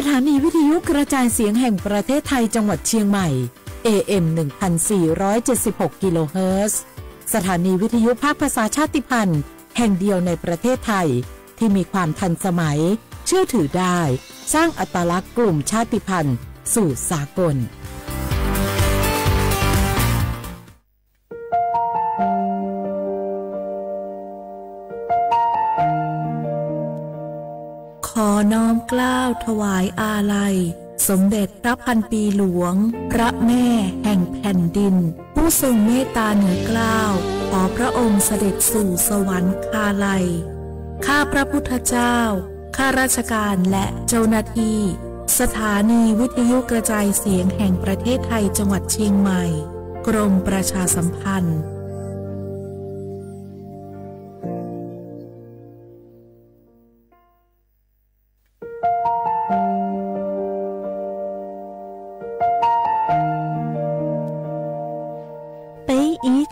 สถานีวิทยุกระจายเสียงแห่งประเทศไทยจังหวัดเชียงใหม่ AM 1476 กิโลเฮิรตซ์สถานีวิทยุภาคภาษาชาติพันธุ์แห่งเดียวในประเทศไทยที่มีความทันสมัยเชื่อถือได้สร้างอัตลักษณ์กลุ่มชาติพันธุ์สู่สากลขอน้อมเกล้าถวายอาลัยสมเด็จพระพันปีหลวงพระแม่แห่งแผ่นดินผู้ทรงเมตตาเหนือเกล้าขอพระองค์เสด็จสู่สวรรคาลัยข้าพระพุทธเจ้าข้าราชการและเจ้าหน้าที่สถานีวิทยุกระจายเสียงแห่งประเทศไทยจังหวัดเชียงใหม่กรมประชาสัมพันธ์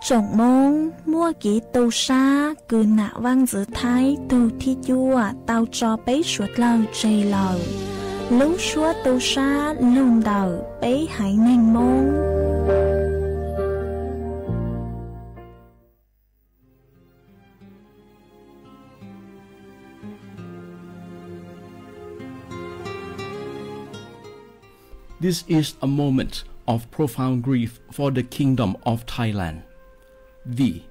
trọng mong mua kỹ tàu xa cứ nạ văn giữa thái tàu thi chua tàu cho bấy suốt lâu chây lâu lúc suốt tàu xa lùn đầu bấy hãy nên mong This is a moment of profound grief for the Kingdom of Thailand. We,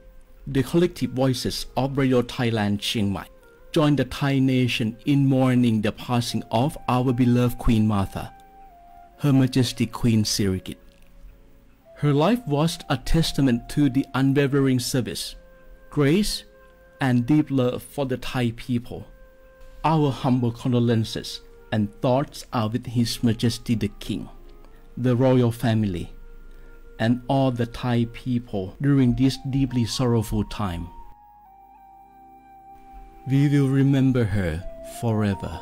the collective voices of Radio Thailand Chiang Mai, join the Thai nation in mourning the passing of our beloved Queen Martha, Her Majesty Queen Sirikit. Her life was a testament to the unwavering service, grace, and deep love for the Thai people. Our humble condolences and thoughts are with His Majesty the King, the royal family, and all the Thai people during this deeply sorrowful time. We will remember her forever.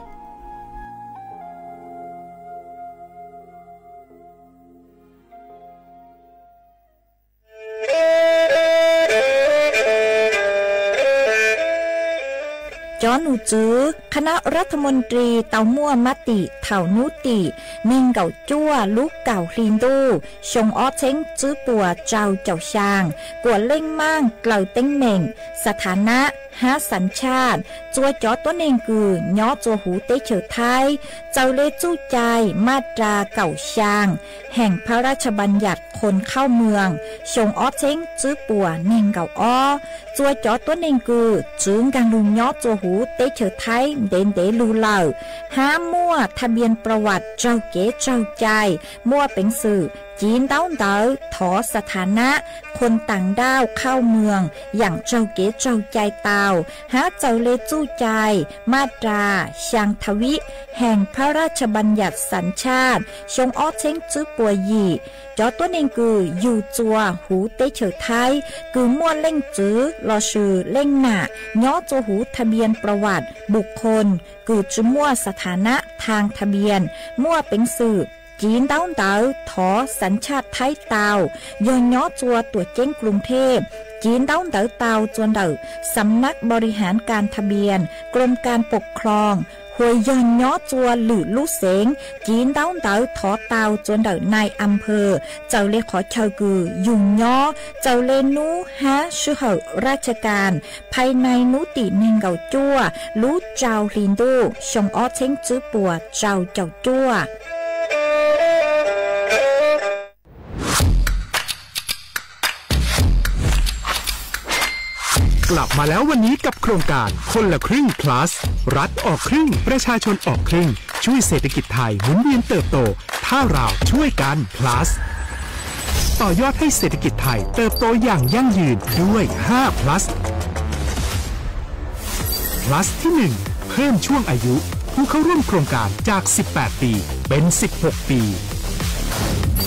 จอนูจื้อคณะรัฐมนตรีเตามั่วมติเถานุตินิ่งเก่าจั่วลูกเก่าคลีนดูชงอ้อเช้งจื้อปัวเจ้าเจ้าชางกัวเล่งมั่งเกล่าเต้งเหม่งสถานะหาสัญชาติจัวจอตัวเองคือย้อจัวหูเตเฉอไทยเจ้าเล่จู้ใจมาตราเก่าชางแห่งพระราชบัญญัติคนเข้าเมืองชงอ้อเช้งจื้อปัวเน่งเก่าอ้อจัวจอตัวเองคือจื้งกังลุงย้อจัวหูเตเฉอไทยเด่นเดลูเหล่าห้ามั่วทะเบียนประวัติเจ้าเก๋เจ้าใจมั่วเป็นสื่อจีนเต้าเต๋อถอสถานะคนต่างด้าวเข้าเมืองอย่างเจ้าเก๋เจ้าใจเตาหาเจ้าเลจู้ใจมาตราชางทวิแห่งพระราชบัญญัติสัญชาติชงอ้อเช้งจื้อปัวยีจอตัวเองคืออยู่จัวหูเตเฉอไทยคือมั่วเล่งจื้อรอชื่อเล่งหนาย้อจัวหูทะเบียนประวัติบุคคลคือจุมั่วสถานะทางทะเบียนมั่วเป็นสื่อจีนเต้าเต๋อถอสัญชาติไทยเตาย้อนย้อจัวตัวเจ้งกรุงเทพจีนเต้าเต๋อเตาจวนเต๋อสำนักบริหารการทะเบียนกรมการปกครองหวยย้อนย้อจัวหรือลูกเสงจีนเต้าเต๋อถอเตาจวนเต๋อนายอำเภอเจ้าเลขอเชากือยุงย้อเจ้าเลนูฮะชื่อเหอราชการภายในนุติเนงเก่าจั่วรู้เจ้าลินดูชงอ้อเช้งจื้อปัวเจ้าเจ้าจั่วกลับมาแล้ววันนี้กับโครงการคนละครึ่ง plus รัฐออกครึ่งประชาชนออกครึ่งช่วยเศรษฐกิจไทยหมุนเวียนเติบโตถ้าเราช่วยกัน plus ต่อยอดให้เศรษฐกิจไทยเติบโตอย่างยั่งยืนด้วย5 plus plus ที่1เพิ่มช่วงอายุผู้เข้าร่วมโครงการจาก18ปีเป็น16ปี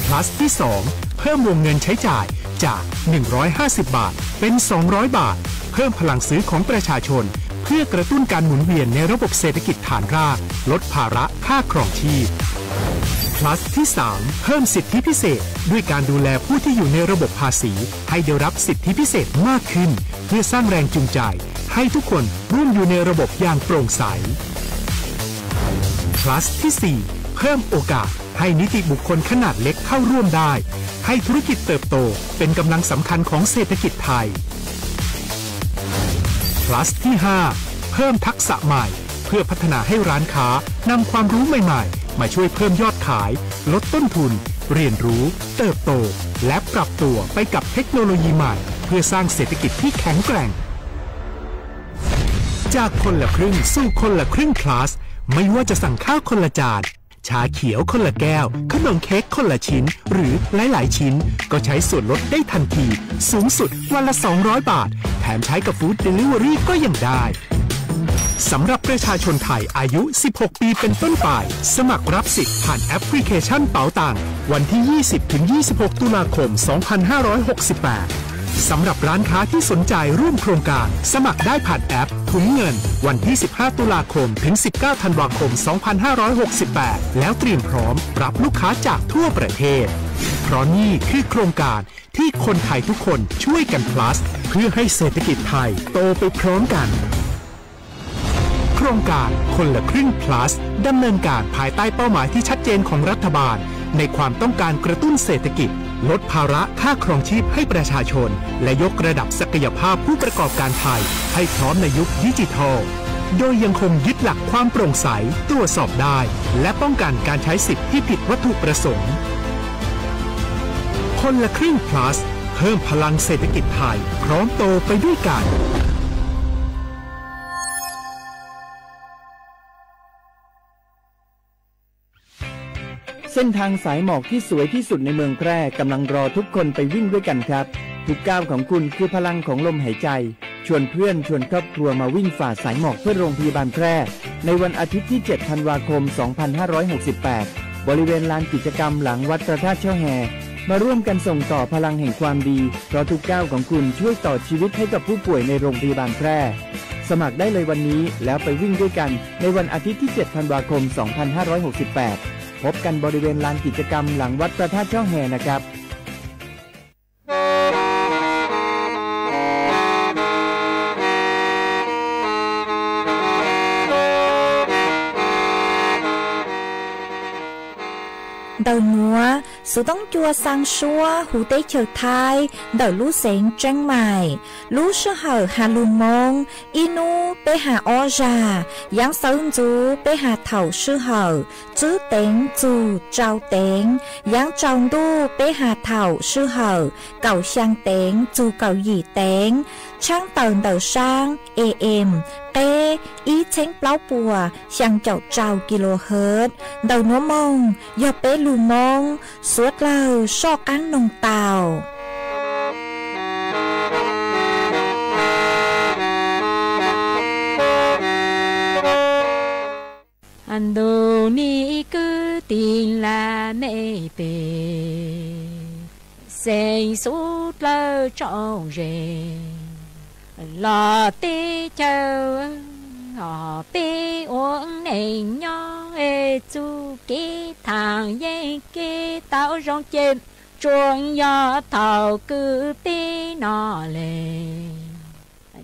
plus ที่2เพิ่มวงเงินใช้จ่ายจาก150บาทเป็น200บาทเพิ่มพลังซื้อของประชาชนเพื่อกระตุ้นการหมุนเวียนในระบบเศรษฐกิจฐานรากลดภาระค่าครองชีพ plus ที่3เพิ่มสิทธิพิเศษด้วยการดูแลผู้ที่อยู่ในระบบภาษีให้ได้รับสิทธิพิเศษมากขึ้นเพื่อสร้างแรงจูงใจให้ทุกคนร่วมอยู่ในระบบอย่างโปร่งใส plus ที่ 4 เพิ่มโอกาสให้นิติบุคคลขนาดเล็กเข้าร่วมได้ให้ธุรกิจเติบโตเป็นกำลังสำคัญของเศรษฐกิจไทย plus ที่ 5 เพิ่มทักษะใหม่เพื่อพัฒนาให้ร้านค้านำความรู้ใหม่ๆมาช่วยเพิ่มยอดขายลดต้นทุนเรียนรู้เติบโตและปรับตัวไปกับเทคโนโลยีใหม่เพื่อสร้างเศรษฐกิจที่แข็งแกร่งจากคนละครึ่งสู่คนละครึ่ง plus ไม่ว่าจะสั่งข้าวคนละจานชาเขียวคนละแก้วขนมเค้กคนละชิ้นหรือหลายๆชิ้นก็ใช้ส่วนลดได้ทันทีสูงสุดวันละ200 บาทแถมใช้กับฟู้ดเดลิเวอรี่ก็ยังได้สำหรับประชาชนไทยอายุ16ปีเป็นต้นไปสมัครรับสิทธิ์ผ่านแอปพลิเคชันเป๋าตังวันที่ 20-26 ตุลาคม 2568 สำหรับร้านค้าที่สนใจร่วมโครงการสมัครได้ผ่านแอปถุงเงินวันที่ 15 ตุลาคมถึง 19 ธันวาคม 2568 แล้วเตรียมพร้อมรับลูกค้าจากทั่วประเทศเพราะนี่คือโครงการที่คนไทยทุกคนช่วยกัน plus เพื่อให้เศรษฐกิจไทยโตไปพร้อมกันโครงการคนละครึ่ง plus ดำเนินการภายใต้เป้าหมายที่ชัดเจนของรัฐบาลในความต้องการกระตุ้นเศรษฐกิจลดภาระค่าครองชีพให้ประชาชนและยกระดับศักยภาพผู้ประกอบการไทยให้พร้อมในยุคดิจิทัลโดยยังคงยึดหลักความโปร่งใสตรวจสอบได้และป้องกันการใช้สิทธิที่ผิดวัตถุประสงค์คนละครึ่ง plus เพิ่มพลังเศรษฐกิจไทยพร้อมโตไปด้วยกันเส้นทางสายหมอกที่สวยที่สุดในเมืองแพร่กำลังรอทุกคนไปวิ่งด้วยกันครับทุกก้าวของคุณคือพลังของลมหายใจชวนเพื่อนชวนครอบครัวมาวิ่งฝ่าสายหมอกเพื่อโรงพยาบาลแพร่ในวันอาทิตย์ที่ 7 ธันวาคม 2568 บริเวณลานกิจกรรมหลังวัดพระธาตุช่อแฮมาร่วมกันส่งต่อพลังแห่งความดีเพราะทุกก้าวของคุณช่วยต่อชีวิตให้กับผู้ป่วยในโรงพยาบาลแพร่สมัครได้เลยวันนี้แล้วไปวิ่งด้วยกันในวันอาทิตย์ที่ 7 ธันวาคม 2568พบกันบริเวณลานกิจกรรมหลังวัดพระธาตุช่อแฮนะครับđầu múa số đông chua sang xua hú tế chờ thai đầu lú sén tranh mài lú sơ hở hà lù mông inu bê hà o già giáng sơn chú bê hà thảo sư hở chữ tên chú trao tên giáng trong đu bê hà thảo sư hở cầu sang tên chú cầu dì tên trang tờn đầu sang em tê ý chén plau bùa sang chậu trao kHz đầu nó mông do bê lù mông suốt lâu so cán nông tàu anh đồ ni cứ tin là mẹ bề sen suốt lâu trọn rề lò tê châu họ bê uống nền nhỏ ê chú kê thằng dây kê tao rong chêm chuông gió thảo cứ bê nọ lề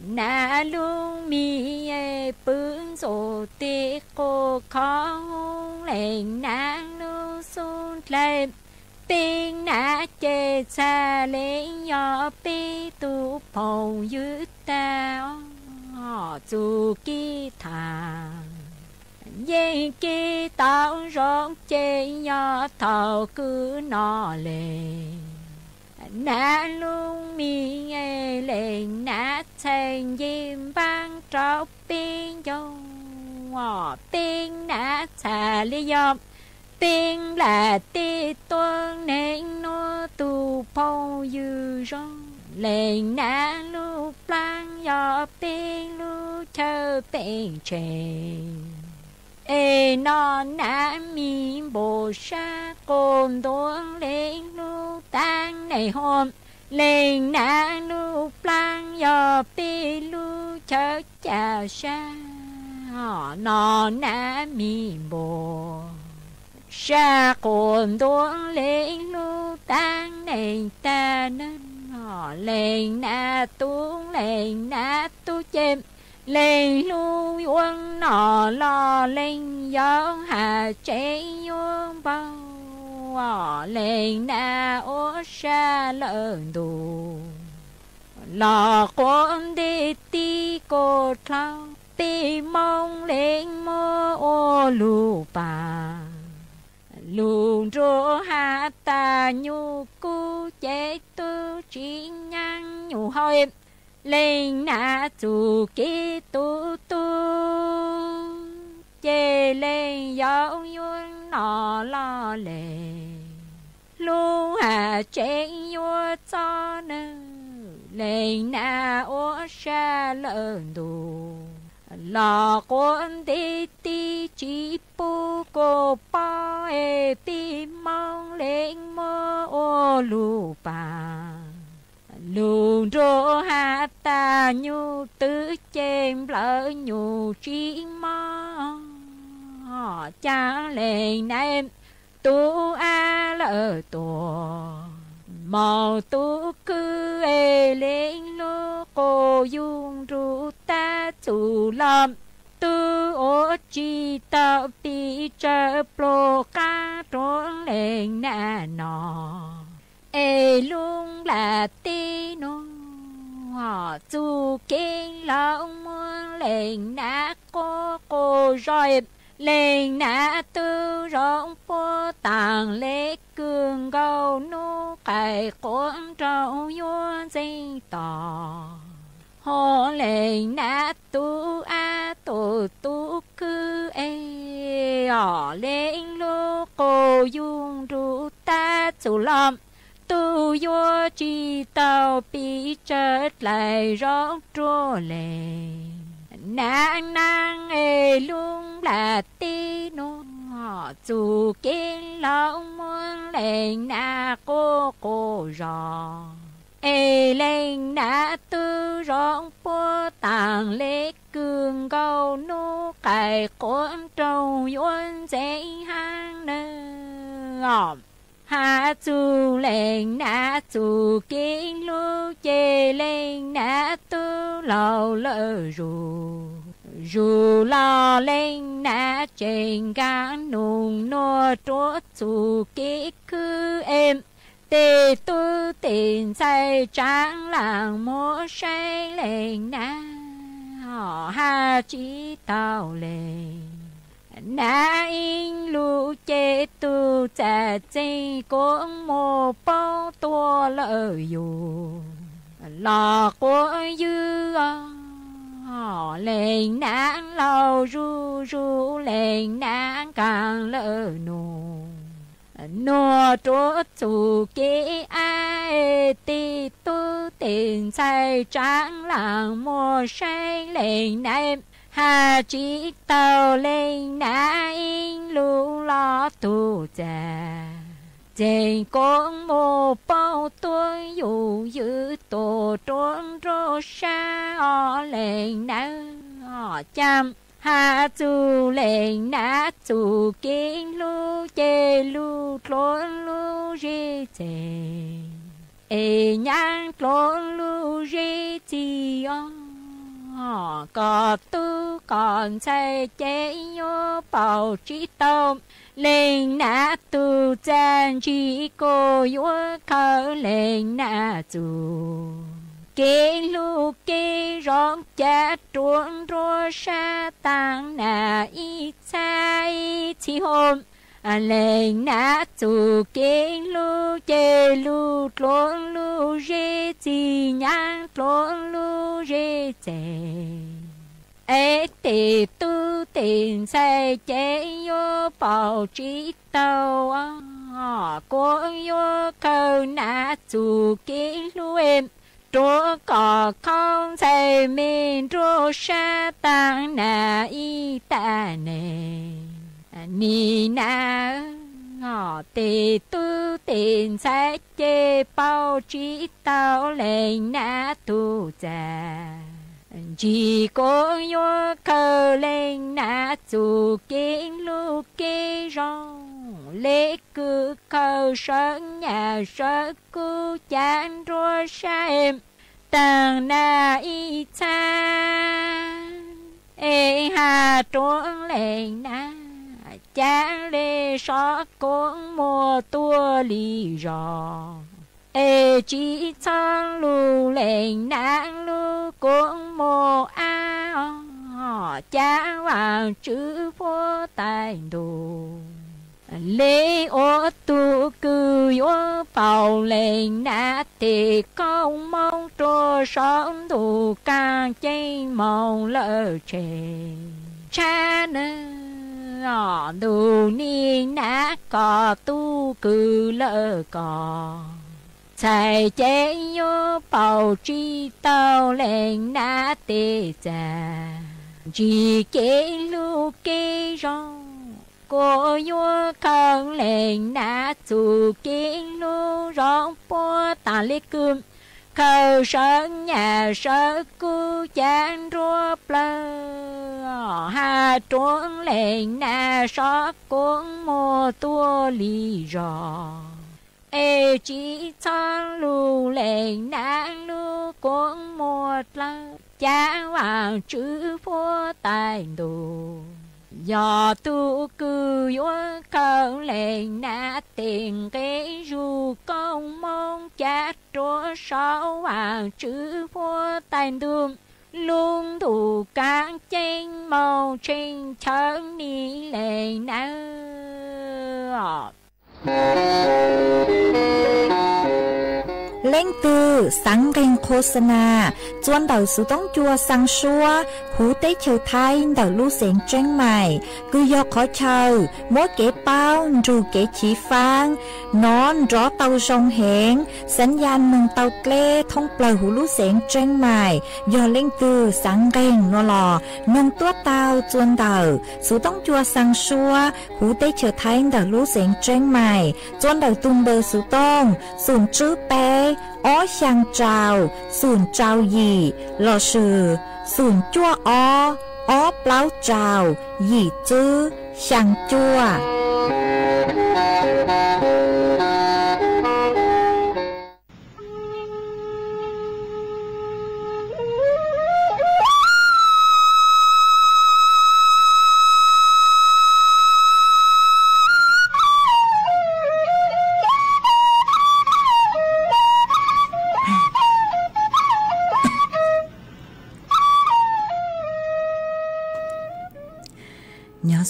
nà luôn mi ê bướng rổ tê cô khó lệnh nà luôn xuống lên tiếng nà chê xa lên gió bê tu phồng dưới tao họ chú kê thằng dây kê tao rong chê gió thảo cứ nọ lề nà luôn mi nghe lệnh nà thành diêm vang trao bên dông họ tiếng nà xà lý dòng tiếng là tê tuân nên nó tu phô dư rong lệnh nà lúc lang gió bên lúc chờ bên trên ê non nà mi bồ sa cồn tuôn lên lúc tan này hôm lên nà lúc lang gió bên lúc chờ chào sa họ non nà mi bồ sa cồn tuôn lên lúc tan này ta nên họ lên nà tu chêm lên lu yuông nọ lo lên gió hà chế yuông bao lên na ô sa lợn đồ lò con đi ti cô thao ti mong lên mơ ô lù bà lù rô hạ ta nhu cu chế tu chỉ nhang nhu hỏi lên na chủ kỹ tu tu chế lên giáo yuân nọ lo lệ lu hà chế yuân cho nơ lên na ô sa lợn đồ lò con đi ti chỉ pu cô pa e pi mong lên mơ ô lu bà lu rô hạ ta nhu tứ chêm lỡ nhu chỉ mong cha lên em tu a lỡ tổ màu tu cứ e lên lô cô dung ru ta chủ lâm tu ô chi ta pi chơ plo ca trốn lên na nọ e lung là ti nô họ chu kinh lòng muốn lên na cô rồi lên na tư rong po tàng lễ cường gâu nô cải cuốn trâu yuan dinh tỏ họ lên na tu a tu cứ e họ lên lô cô dung ru ta chủ lâm tu yo chi tao bị chết lại rót trô lên nàng nàng e luôn là ti nô họ chủ kiến lòng muốn lên na cô rò e lên na tư rong po tàng lễ cường gâu nô cải cuốn trâu yuan dễ hang nơ hạ chủ lên na chủ kiến lu chê lên na tư lâu lỡ dù lo lên na trên gan nung nô trốt chủ kỹ cứ em tê tu tiền say tráng làng mô say lên na họ ha chỉ tao lên na in lu chê tu cha chê cũng mô bao tua lỡ dù lò của dư họ lên nắng lâu ru lên nắng càng lỡ nô trốt chủ kỹ ai ti tu tiền say tráng làng mô say lên na hà chỉ tàu lên na in lu lo tu cha trên con mô bao tôi dù giữ tổ trốn rô sa o lên na o chăm hà chủ lên na chủ kiến lu chê lu trốn lu rê chê e nhang trốn lu rê chi o có tu còn say chế nhô bảo trí tông lên na tu chan chi cô yua khờ lên na tu kê lu kê rong cha truong rô sa tang na y cha y chi hôm lên na tu kê lu chê lu truong lu rê chi nhang truong lu rê chê ê tì tu tiền say chế vô bảo trí tàu cô vô khâu nã chủ kỹ lưu em trô cỏ không say mình trô sa tăng nà y ta nè ni na tì tu tiền say chế bảo trí tàu lên nã tu già chỉ có yo khờ lên na chủ kiến lu kê rong lễ cứ khờ sơn nhà sơ cu chán rô sa em tàng na y cha ê hà trốn lên na cha lê sọ cũng mùa tua lì rò ê chỉ chăng lu lên nang lu cũng mùa ao cha hoàng chữ phố tài đồ lê ô tu cư yo bảo lên nát thì công mong trô sống đủ càng chênh mong lỡ chê cha nơ đủ ni nát có tu cư lỡ có chạy chế yo bảo chi tao lên nát thì cha chỉ kế lu kế rong cô yo khang lên na chu kiến lu rong po ta lê cơm khâu sơn nhà sơ cu chán rùa plơ hà trốn lên na sót cuốn mùa tua lì rò ê chỉ chọn lu lên na lu cuốn mùa plơ cha hoàng chữ phố tài đồ do tu cư yo khâu lên na tiền cái ru công mong cha trố sáu hoàng chữ phố tài đường luôn đủ các chênh màu trên chân ni lên naเล่งตือสังเกงโฆษณาจวนเดาสุต้องจัวสังชัวหูเต้เชียวไทยเดาลู่เสียงเจ้งใหม่คือยอขอเชาโมเก๋เป้าจูเก๋ฉีฟางนอนรอเตาชงเหงสัญญาณเมืองเตาเกล้ท่องปล่อยหูลู่เสียงเจ้งใหม่ยอเล่งตือสังเกงนัวหล่อนงตัวเตาจวนเดาสุต้องจัวสังชัวหูเต้เชียวไทยเดาลู่เสียงเจ้งใหม่จวนเดาตุงเบอร์สุต้องสูนจื้อเป้อ้อช่างเจ้าศูนย์เจ้าหยี่หล่อชื่อศูนย์จั่วอ้อเปล่าเจ้าหยี่จื้อช่างจั่ว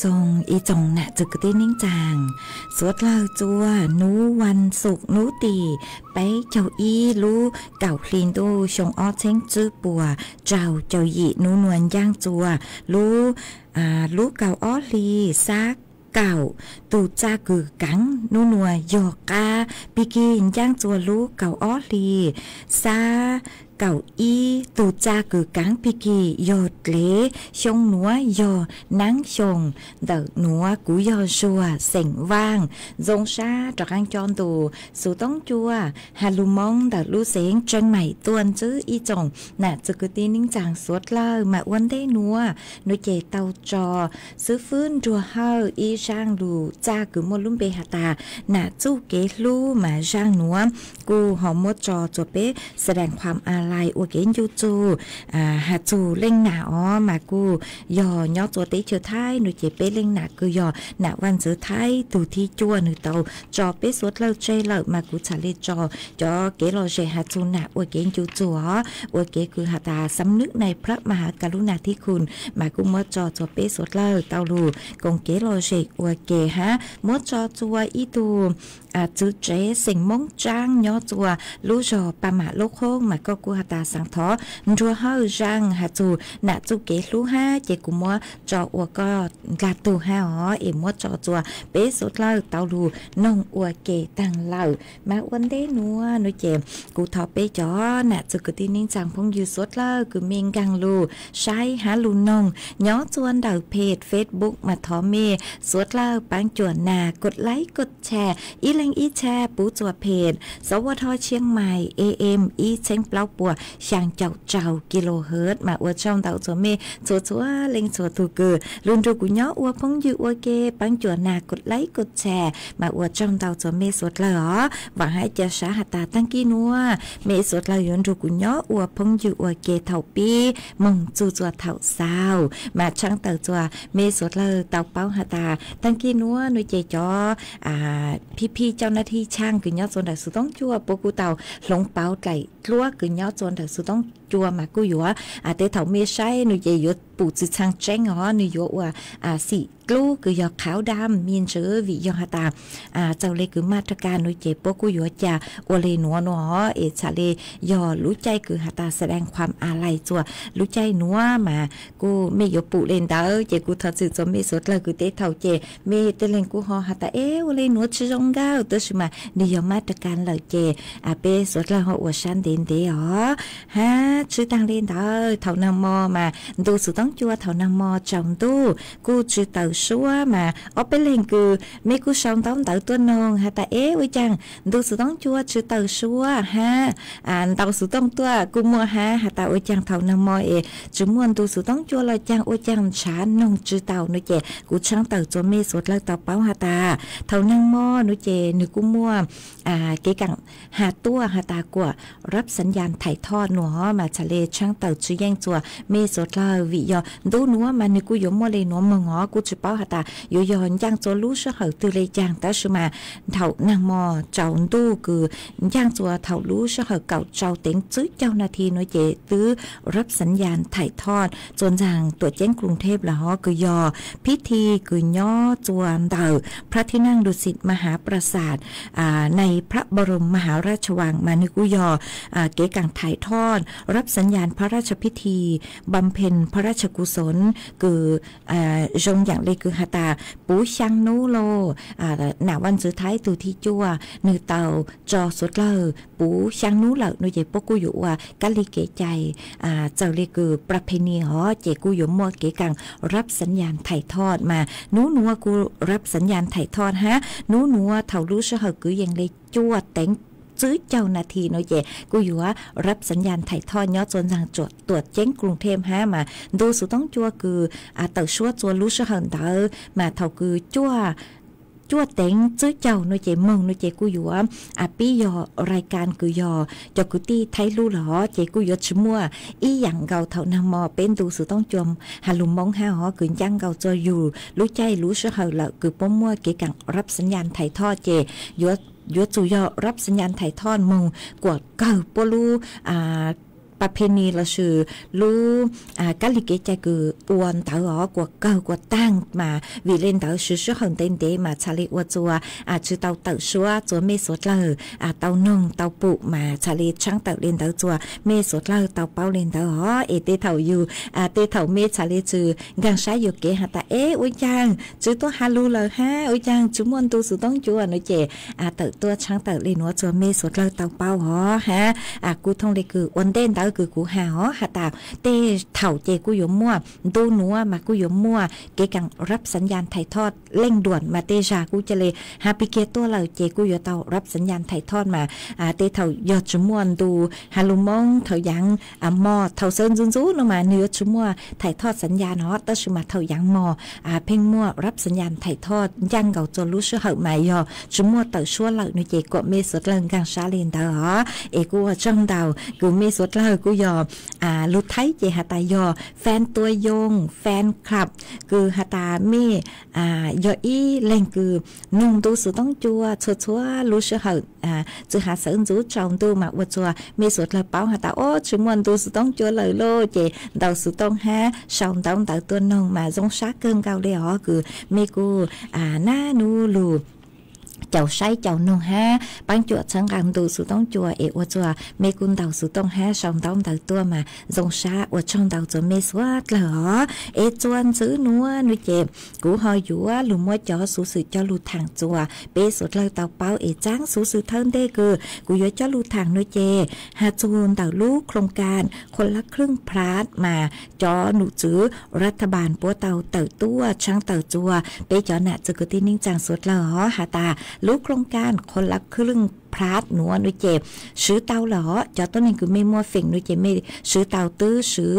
ทรงอีจงน่ะจึกตีนิ่งจางสวดเล่าจัวนูวันสุกนูตีไปเจ้าอีรู้เก่าพลีนดูชงอ้อเช้งจื้อปัวเจ้าหยีนูนวลย่างจัวรู้เก่าอ้อลีซักเก่าตูจ้ากือกังนูนัวยอกาปีกินย่างจัวรู้เก่าอ้อลีซาเก่าอีตูจ้ากือกังปีกีโยดเลชงหนัวยอนังชงเดอหนัวกุยอชัวเส่งว่างจงชาจากอังจอนตูสูต้องจัวฮาลูมองเดอลูเสียงจังใหม่ตวนจื้ออีจงน่ะจึกตีนิ่งจางสวดเล่ามาวันได้นัวนุเจเตาจอซื้อฟื้นจัวเฮาอีช่างดูจ้ากือมลุ่มเปหาตาน่ะจู้เกลูมาช่างหนัวกูหอมมดจอจวเปแสดงความอาลัยอวเกนยูจูหาจูเล่งหนาอ๋อมากูยอย่อตัวเตเชือไทยหนูเจเป้เล่งหนากูยอหนาวันเสือไทยตูที่จัวหนูเตาจอเป้สวดเล่าเจเล่ามากูชาเลจอเกลอเจหาจูหนาอวเกนยูจูอ๋ออวเกคือหาตาสำนึกในพระมหากรุณาธิคุณมากูมดจอเป้สวดเล่าเตาลูกงเกลอเจอวเกฮะมดจอจัวอีตูจื้อเจสิ่งมงจ้างย่อจัวรู้จอปามาโลกโค้งมาก็กูหาตาสังท้อรัวเฮาจังหาจูหนาจูเกรู้ฮะเจกูมัวจออวก็กาตูฮะอ๋อเอ็มมัวจอจัวเป๊สุดเล่าเตาลูน้องอวเกตังเล่ามาวันเดนัวนุเจกูทอเป๊จอหนาจูกตีนิ่งจังพงยูสุดเล่าคือเมงกังลูใช้หาลูน้องย่อจวนดาวเพจเฟซบุ๊กมาทอเมสุดเล่าปังจวนนากดไลค์กดแชร์อีแชร์ปูจัวเพจสวทเชียงใหม่ AM อีเช้งเปล่าป ปัวช่างเจ้ากิโลเฮิรตซ์มาอวดช่องเต่าจัวเมจัวเล็งจัวตูเกอลุนรูกุญย้ออวดพงยูอวดเกปังจัวนากดไลค์กดแชร์มาอวดช่องเต่าจัวเมสดเลยหวังให้เจ้าสาหัตาตั้งกี้นัวเมสดเลยยนรูกุญย้ออวดพงยูอวดเกเท่าปีมงจูจัวเท่าสาวมาช่างเต่าจัวเมสดเลยเต่าเป้าหัตาตั้งกี้นัวหนุ่ยเจจ่อพี่เจ้าหน้าที่ช่างกุญย้อจนแต่สุดต้องจัวปกูเต่าหลงเป้าไก่ลัวกุญย้อจนแต่สุดต้องจัวมากูอยู่เตเท่าเมใช้หนุ่ยเจยศปูจิช่างแจ้งหนุ่ยอยู่ว่าสิกลูคือยอขาวดำมีนเชื้อวิยอหตาเจ้าเลยคือมาตรการหนุ่ยเจปกูอยู่จะโอเลนัวเอชาเลยอรู้ใจคือหตาแสดงความอาลัยจัวรู้ใจนัวมากูไม่ยปูเลนดาเจกูทัดสื่อจะไม่สดเลยคือเตเท่าเจไม่เตเลนกูหอหตาโอเลนัวชิจงก้าวตัวชิมานิยมมาตรการเลยเจเปสดเลยหัวชันเด่นเด๋อฮะชื่อตังเลนดาเท่านางมอมาดูสุดต้องจัวเท่านางมอจงดูกูชื่อเต่าชัวมาเอาไปเล่นคือไม่กูชองต้องเต่าตัวนงฮะแต่วิจังดูสุดต้องจัวชื่อเต่าชัวฮะเต่าสุดต้องตัวกูมัวฮะฮะแต่วิจังเท่านางมอจุมวนดูสุดต้องจัวลอยจังวิจังชานงชื่อเต่าหนูเจกูช่างเต่าจัวเมสดเลยเต่าเป้าฮะตาเท่านางมอหนูเจหนูกูมัวเกี่ยงหาตัวฮะตากว่ารับสัญญาณถ่ายทอดหนูมาทะเลช่างเต่าชื่อแย่งจัวเมสดเลยวิยอดูหนูมาหนูกูยมมัวเลยหนูมงอกูจะเป้าหาตาอยู่ย้อนย่างจัวรู้เชื่อเหอตือเลยย่างแต่ชมาเท่านางมอเจ้าดูคือย่างจัวเท่ารู้เชื่อเหอเก่าเจ้าเต็งซื้อเจ้านาทีน้อยเจตื้อรับสัญญาณถ่ายทอดจนจางตัวแจ้งกรุงเทพละฮอคือยอพิธีคือย่อจวนเต่าพระที่นั่งดุสิตมหาปราสาทในพระบรมมหาราชวังมานิกุยเก๋กังถ่ายทอดรับสัญญาณพระราชพิธีบำเพ็ญพระราชกุศลคือจงอย่างเลยคือหาตาปูช่างนูโลหน้าวันสุดท้ายตัวที่จั่วนือเต่าจอสุดเลอปูช่างนูเหล่าหนูเจปกูอยู่ว่ากะลิเกใจเจ้าเลยคือประเพณีหอเจกูอยู่มัวเก๋กังรับสัญญาณถ่ายทอดมาหนูกูรับสัญญาณถ่ายทอดฮะหนูเท่ารู้เชื่อเหอคือยังเลยจั่วแต่งซื้อเจ้านาทีน้อยเจกูอยู่ว่ารับสัญญาณถ่ายทอดย้อนจนทางตรวจเจ้งกรุงเทพฮะมาดูสุดต้องจั่วคือเต่าชัวจั่วรู้เชื่อเหอเต่ามาเท่าคือจั่วเต็งซื้อเจ้าน้อยเจมงน้อยเจกูอยู่ว่าปียอรายการคือยอจกุตีไทยรู้หรอเจกูยอชมัวอีหยังเก่าเท่านางมอเป็นดูสุต้องจมฮาลุมมองฮาหอกืนยังเก่าจออยู่รู้ใจรู้เชื่อเหอละคือป้อมมัวเกกังรับสัญญาณถ่ายทอดเจยอจูยอรับสัญญาณถ่ายทอดมงกว่าเก่าปลูประเพณีละชื่อรู้กะลิเกใจคืออวนเต๋อกว่าเก่ากว่าตั้งมาวิเลนเต๋อชื่อหังเต็นเดมาชาลิอวจัวชื่อเต๋อชัวจัวเมสดเลยเต๋อนงเต๋อปุมาชาลิช่างเต๋อเลนเต๋อจัวเมสดเลยเต๋อเป้าเลนเต๋อเตเต๋ออยู่เตเต๋อเมชาลิชื่อกังใช้อยู่เกหาตาอุ้ยจังชื่อตัวฮาลูเลยฮะอุ้ยจังจุมวนตัวสุดต้องจัวหน่อยเจเต๋อตัวช่างเต๋อเลนหัวจัวเมสดเลยเต๋อเป้าฮะกูทงเลยคือวันเด่นเต๋อคือกูหาหาตาเตเถ่าเจกูอยู่มั่วดูหนัวมากูอยู่มั่วเกกังรับสัญญาณถ่ายทอดเร่งด่วนมาเตชากูจะเลยฮาปิเกตัวเราเจกูอยู่เตารับสัญญาณถ่ายทอดมาเตเถ่ายอดจมวนดูฮาลุมองเถ่ายังมอเถ่าเซินจุ้นลงมาเนื้อจมัวถ่ายทอดสัญญาณฮอตตั้งมาเถ่ายังมอเพ่งมั่วรับสัญญาณถ่ายทอดยังเก่าจนรู้เชื่อเหอะมายอจมัวเต่าชั่วเหล่าในเจกว่าเมสดเลิงกังชาเลนเตอกูว่าจังดาวกูเมสดเล่ากูยอลุไทยเจหตายอแฟนตัวยงแฟนคลับคือหตาเมยออีเล่งคือนุ่งดูสุต้องจัวชัวรู้เชื่อเหอะจะหาเสริมจูจองดูมาวัวจัวเมสดเลยเป้าหตาโอ้ชิมวันดูสุต้องจัวเลยโลเจดาวสุต้องหาชาวต้องเต่าตัวนงมาจงชักเกินเกาเลยอ๋อคือเมกูหน้านูลูเจ้าใช้เจ้านงฮะปังจวดสังกังดูสุต้องจัวเอวจัวเมกุนเต่าสุต้องฮะชองต้องเต่าตัวมาจงช้าอวดช่องเต่าจนเมสวัดเหรอจวนซื้อนัวนุเจ็บกูหอยอยู่ว่าลุมว่าจอสูสือเจ้าลูทางจัวเปสุดเลยเต่าเป้าจ้างสูสือเทินได้คือกูย้อยเจ้าลูทางนุเจหาจูนเต่าลูกโครงการคนละครึ่งพลาดมาจอหนูจื้อรัฐบาลปัวเต่าตัวช่างเต่าจัวเปจอหนะจะกตีนิ่งจางสุดเหรอหาตาลูกโครงการคนละครึ่ง พลาดหนัวนุเจซื้อเตาหรอจอต้นนึงคือไม่มัวเฝ่งนุเจไม่ซื้อเตาตื้อซื้อ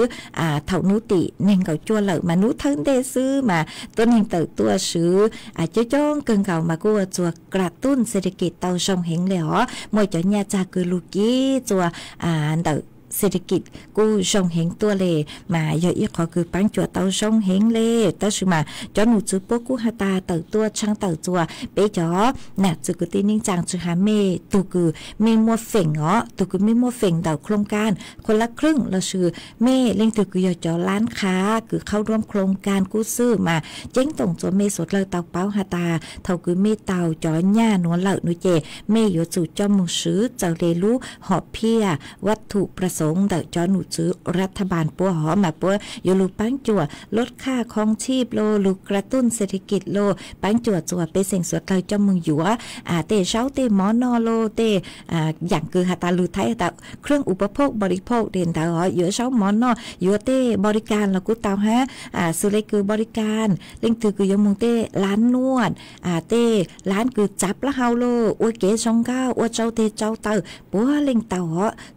เท่านุติเน่งเก่าจั่วเหล่ามานุเทิงได้ซื้อมาต้นนึงเติบตัวซื้อเจ้าจ้องเกินเก่ามากูจัวกระตุ้นเศรษฐกิจเตาชงเหงเหลียวมวยจอญาจากคือลูกี้จัวเติบเศรษฐกิจกูชงเหงตัวเลยมาเยอะๆขอคือปังจัวเตาชงเหงเลยแต่สุมาจอหนูจื้อพวกกูหาตาเติบตัวช่างเติบจัวเป๊ะจ๋อน่ะจื้อกูตีนิ่งจังจื้อหาเมตูคือเมมัวเฝ่งอ๋อตูคือเมมัวเฝ่งเติบโครงการคนละครึ่งเราชื่อเมเล่งตูคือยอจอร้านค้าคือเข้าร่วมโครงการกู้ซื้อมาเจ๊งตรงจัวเมสดเลยเตาเป้าหาตาเท่าคือเมเตาจอหญ้าหนวลเหล่านุเจเมอยู่จู่จอมมือซื้อเจ้าเลรู้หอบเพียวัตถุประสงค์แต่จอหนูซื้อรัฐบาลปัวหอมาปัวอยู่ลูปังจั่วลดค่าครองชีพโลลูกระตุ้นเศรษฐกิจโลปังจั่วไปเสียงสวดเลยจอมึงอยู่เตเช้าเตหมอนอโลเตอย่างคือหาตาลูไทยแต่เครื่องอุปโภคบริโภคเด่นแต่เยอะเช้าหมอนออยู่เตบริการเรากูเตาฮะซื้อเลยคือบริการเล่งถือคือยมุงเตร้านนวดเตร้านคือจับละเฮาโลอวยเก๋ชงก้าวอวยเจ้าเตเจ้าเตอปัวเล่งเตา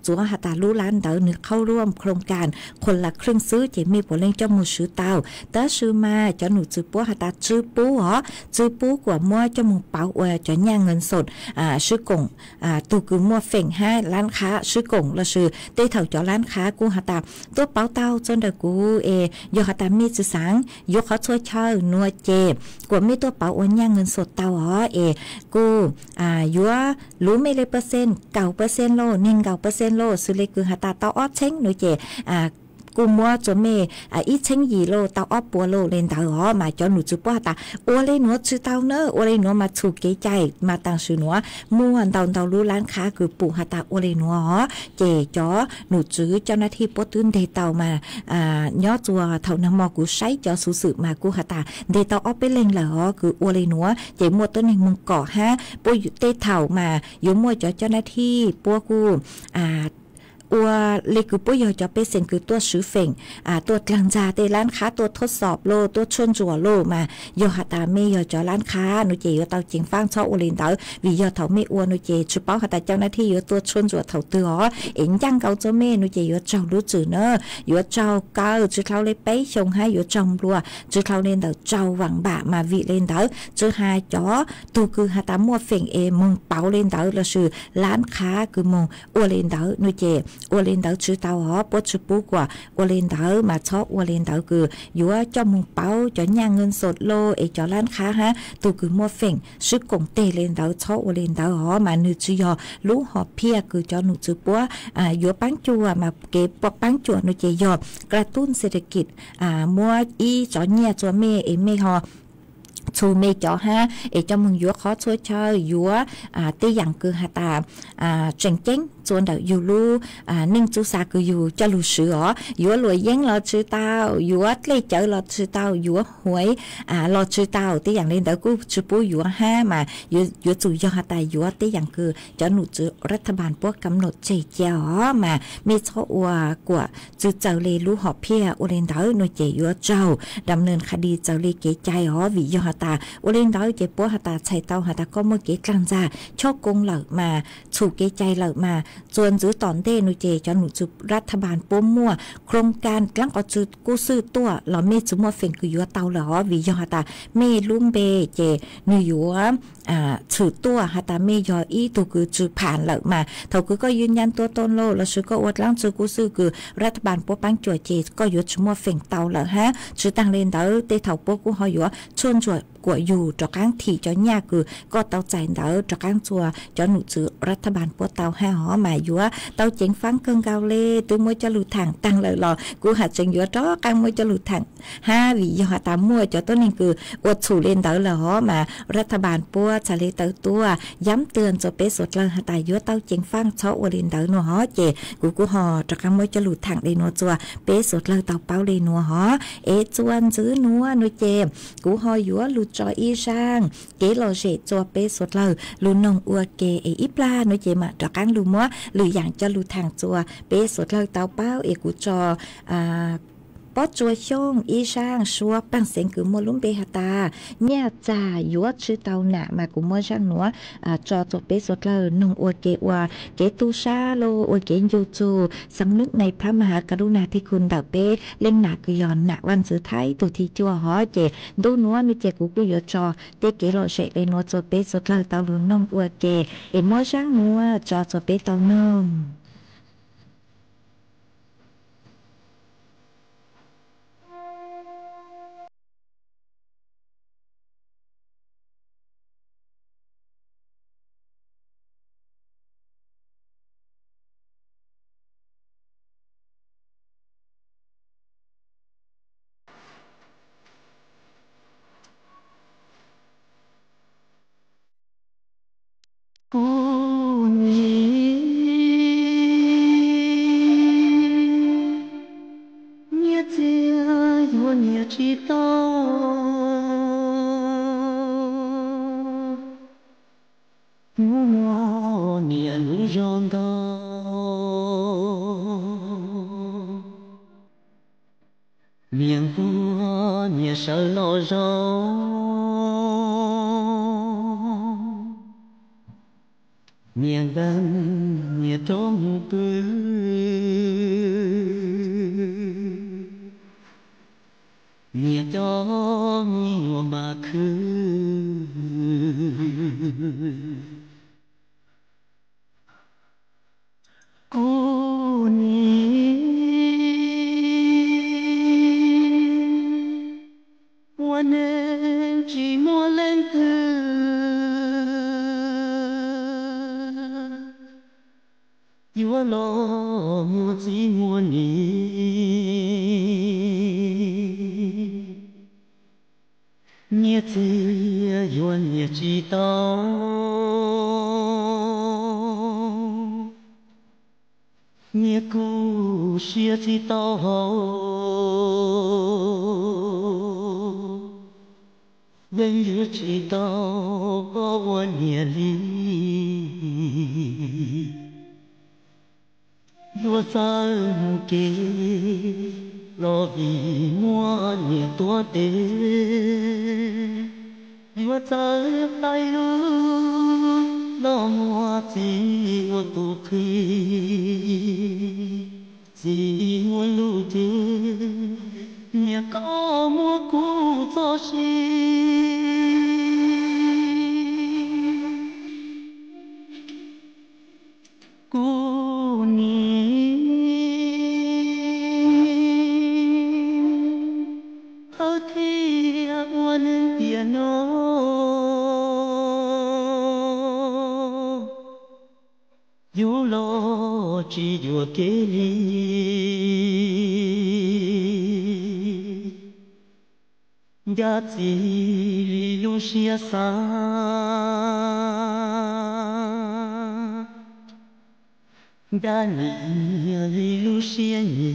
จั่วหาตาลูร้านเตอนึกเข้าร่วมโครงการคนละครึ่งซื้อเจมีผลเล่งเจ้ามือซื้อเตาแต่ซื้อมาเจ้าหนูซื้อปัวหาตาซื้อปูซื้อปูกว่ามัวเจ้ามึงเป๋าเจ้าย่างเงินสดซื้อกงตูคือมัวเฝ่งให้ร้านค้าซื้อกงแล้วซื้อเตเถ่าเจ้าร้านค้ากูหาตาตัวเป๋าเตาจนเด็กกูยกหาตามีสื่อสารยกเขาช่วยเช่านัวเจกว่ามีตัวเป๋าอ้วนย่างเงินสดเตากูยัวรู้ไม่เลย9%โล9%โลซื้อเลยคือหาตาเตาออดเช้งหนูเจกูมัวจนเมอีเช้งยีโลเตาออปัวโลเลนเตามาจนหนูจุปว่าตาโอเลยหนูชื่อเตาเนอโอเลยหนูมาถูกเกใจมาต่างชื่อหนูม่วนเตารู้ร้านค้าคือปู่หาตาโอเลยหนูเจจ๋อหนูจื้อเจ้าหน้าที่ปตื้นเดเตามาย่อจัวเท่านำมอกูใช้จอสูสืบมากูหาตาเดเตาออไปเล่งเหรอคือโอเลยหนูเจมัวต้นหนึ่งมึงก่อฮะปูอยู่เตเท่ามาอยู่มัวจอเจ้าหน้าที่ปัวกูเลยคือปุ้ยจะไปเซ็นคือตัวซื้อเฟ่งตัวกลางจาเตร้านค้าตัวทดสอบโลตัวชนจั่วโลมาโยหาตาเมยจอร้านค้าหนูเจยเตาจิงฟังชอบโอลินเตาวิยเตาเมอวหนูเจชุบเป้าหาตาเจ้าหน้าที่ยตัวชนจั่วเตาเตือเอ็นยังเกาเจ้าเมหนูเจยเจ้ารู้จื่อเนอยเจ้าเกาจื่อเขาเลยไปชงให้ยจอมรัวจื่อเขาเล่นเตาเจ้าหวังบะมาวิเล่นเตาจื่อหายจอตัวคือหาตามัวเฟ่งมึงเป้าเล่นเตาแล้วชื่อร้านค้าคือมึงโอลินเตาหนูเจโอลินเตาชื่อเตาปวดชุบปูกว่าโอเลนเตอมาชอบโอเลนเตอคืออยู่ว่าจอมึงเป้าจอย่าเงินสดโลจอร้านค้าฮะตัวคือมัวเฟ่งซื้อกงเตเลนเตอชอบโอเลนเตอมาหนูจือยรู้หอบเพียคือจอหนูจือปัวอยู่ปังจัวมาเก็บปปังจัวหนูเจยอกระตุ้นเศรษฐกิจมัวจอเนี่ยจัวเมเมฮอชูเมจอฮะจอมึงยัวขอช่วยเชยยัวตีอย่างคือหาตาเจ๋งเจ๋งส่วนเดี๋ยวอยู่รู้นิ่งจูซาคืออยู่จะรู้สือยัวรวยยังรอชื่อเต้ายัวเลยเจอรอชื่อเต้ายัวหวยรอชื่อเต้าตีอย่างเล่นเดี๋ยวกูชื่อปูยัวห้ามายัวจู่ยอหาตายัวตีอย่างคือจะหนุจือรัฐบาลพวกกำหนดใจเจ้ามาไม่ชอบว่ากว่าจือเจ้าเลยรู้หอบเพียอุเรนเดอร์หน่วยเจยัวเจ้าดำเนินคดีเจ้าเลยเกใจวิยอหาตาอุเรนเดอร์เจปัวหาตาใช้เต้าหาตาก็เมื่อกี้กลางจ้าชอบกงเหล่ามาถูกเกใจเหล่ามาส่วนจื้อตอนเต้หนูเจจะหนูจื้อรัฐบาลป้มมั่วโครงการกลังก็จื้อกู้ซื้อตัวหล่อเมจื้อมัวเฟ่งคือยัวเตาหล่อวิยอหาตาเมลุ่มเบเจหนูยัวถือตัวหาตาเมยออีตัวคือจื้อผ่านเหล่ามาเท่าคือก็ยืนยันตัวตนโลแล้วจื้อก็อวดล้างจื้อกู้ซื้อคือรัฐบาลป้ปังจั่วเจก็ยัวจื้อมัวเฟ่งเตาเหล่าฮะจื้อตั้งเลนเตาเตเท่าป้กู้หอยัวชนจั่วกว่าอยู่จากการที่จะเนี่ยคือก็เตาใจเตาจากการจัวจะหนุจือรัฐบาลปวดเตาให้หอหมายยัวเตาเจ๋งฟังเกินเกาเล่ตัวมวยจะหลุดถังตั้งเลยหรอกูหัดเจ๋งยัวจ้อการมวยจะหลุดถัง5วิยอตามมวยจะต้นนี้คืออดสู่เล่นเตาเลยหอมารัฐบาลปวดชาเลเตาตัวย้ำเตือนจะเปสดเลยหาตายยัวเตาเจ๋งฟังเช้าอเล่นเตาหนัวหอเจกูหอจากการมวยจะหลุดถังเลยหนัวจัวเปสดเลยเตาเป้าเลยหนัวหอจวนซื้อหนัวหนัวเจกูหอยัวหลุดจออีช่างเกลอเจจัวเปสดเลยลุนงอวดเกอีปลาหนัวเจมาจากการลุมัวหรืออย่างจะหลุดถังจัวเปสดเลยเตาเป้ากูจอ ป้อจัวช่งอีช่างชัวปังเสียงกือมัวลุ่มเปหตาเนี่ยจ่ายัวชื่อเตาหนามากูมัวช่างหนัวจอจบเปสดเลยนุ่งอวดเกวาเกตูชาโลอวดเกนยูจูสำนึกในพระมหากรุณาธิคุณดาวเป้เล่งหนักกยอนหนักวันสุดท้ายตัวที่จัวหอเจดูนัวมีเจกูกุยจอเตเกโลเชเลนัวจบเปสดเลยเตาลุงนุ่งอวดเกเอ็มมัวช่างนัวจอจบเปเตานุ่งmiệng vua nhẹ sợ lo rong miệng gần nhẹ trống tươi nhẹ cho mùa mà khứ cô nên chỉ mua lên thư yêu lo mua chỉ mua ni nhẹ thì yêu nhẹ chỉ tao nhẹ cũ xưa chỉ tao vẫn như chỉ tao có one nhẹ lý đua sang kề lo vì mua nhẹ tua tê đua sang tay lo mua chỉ mua tu khi chỉ muốn lưu thế nhẹ có mua cũ cho xin cô ni ở thì one piano yêu lo chỉ yêu kê li giá trị li lu xia xa đã nề li lu xia nhỉ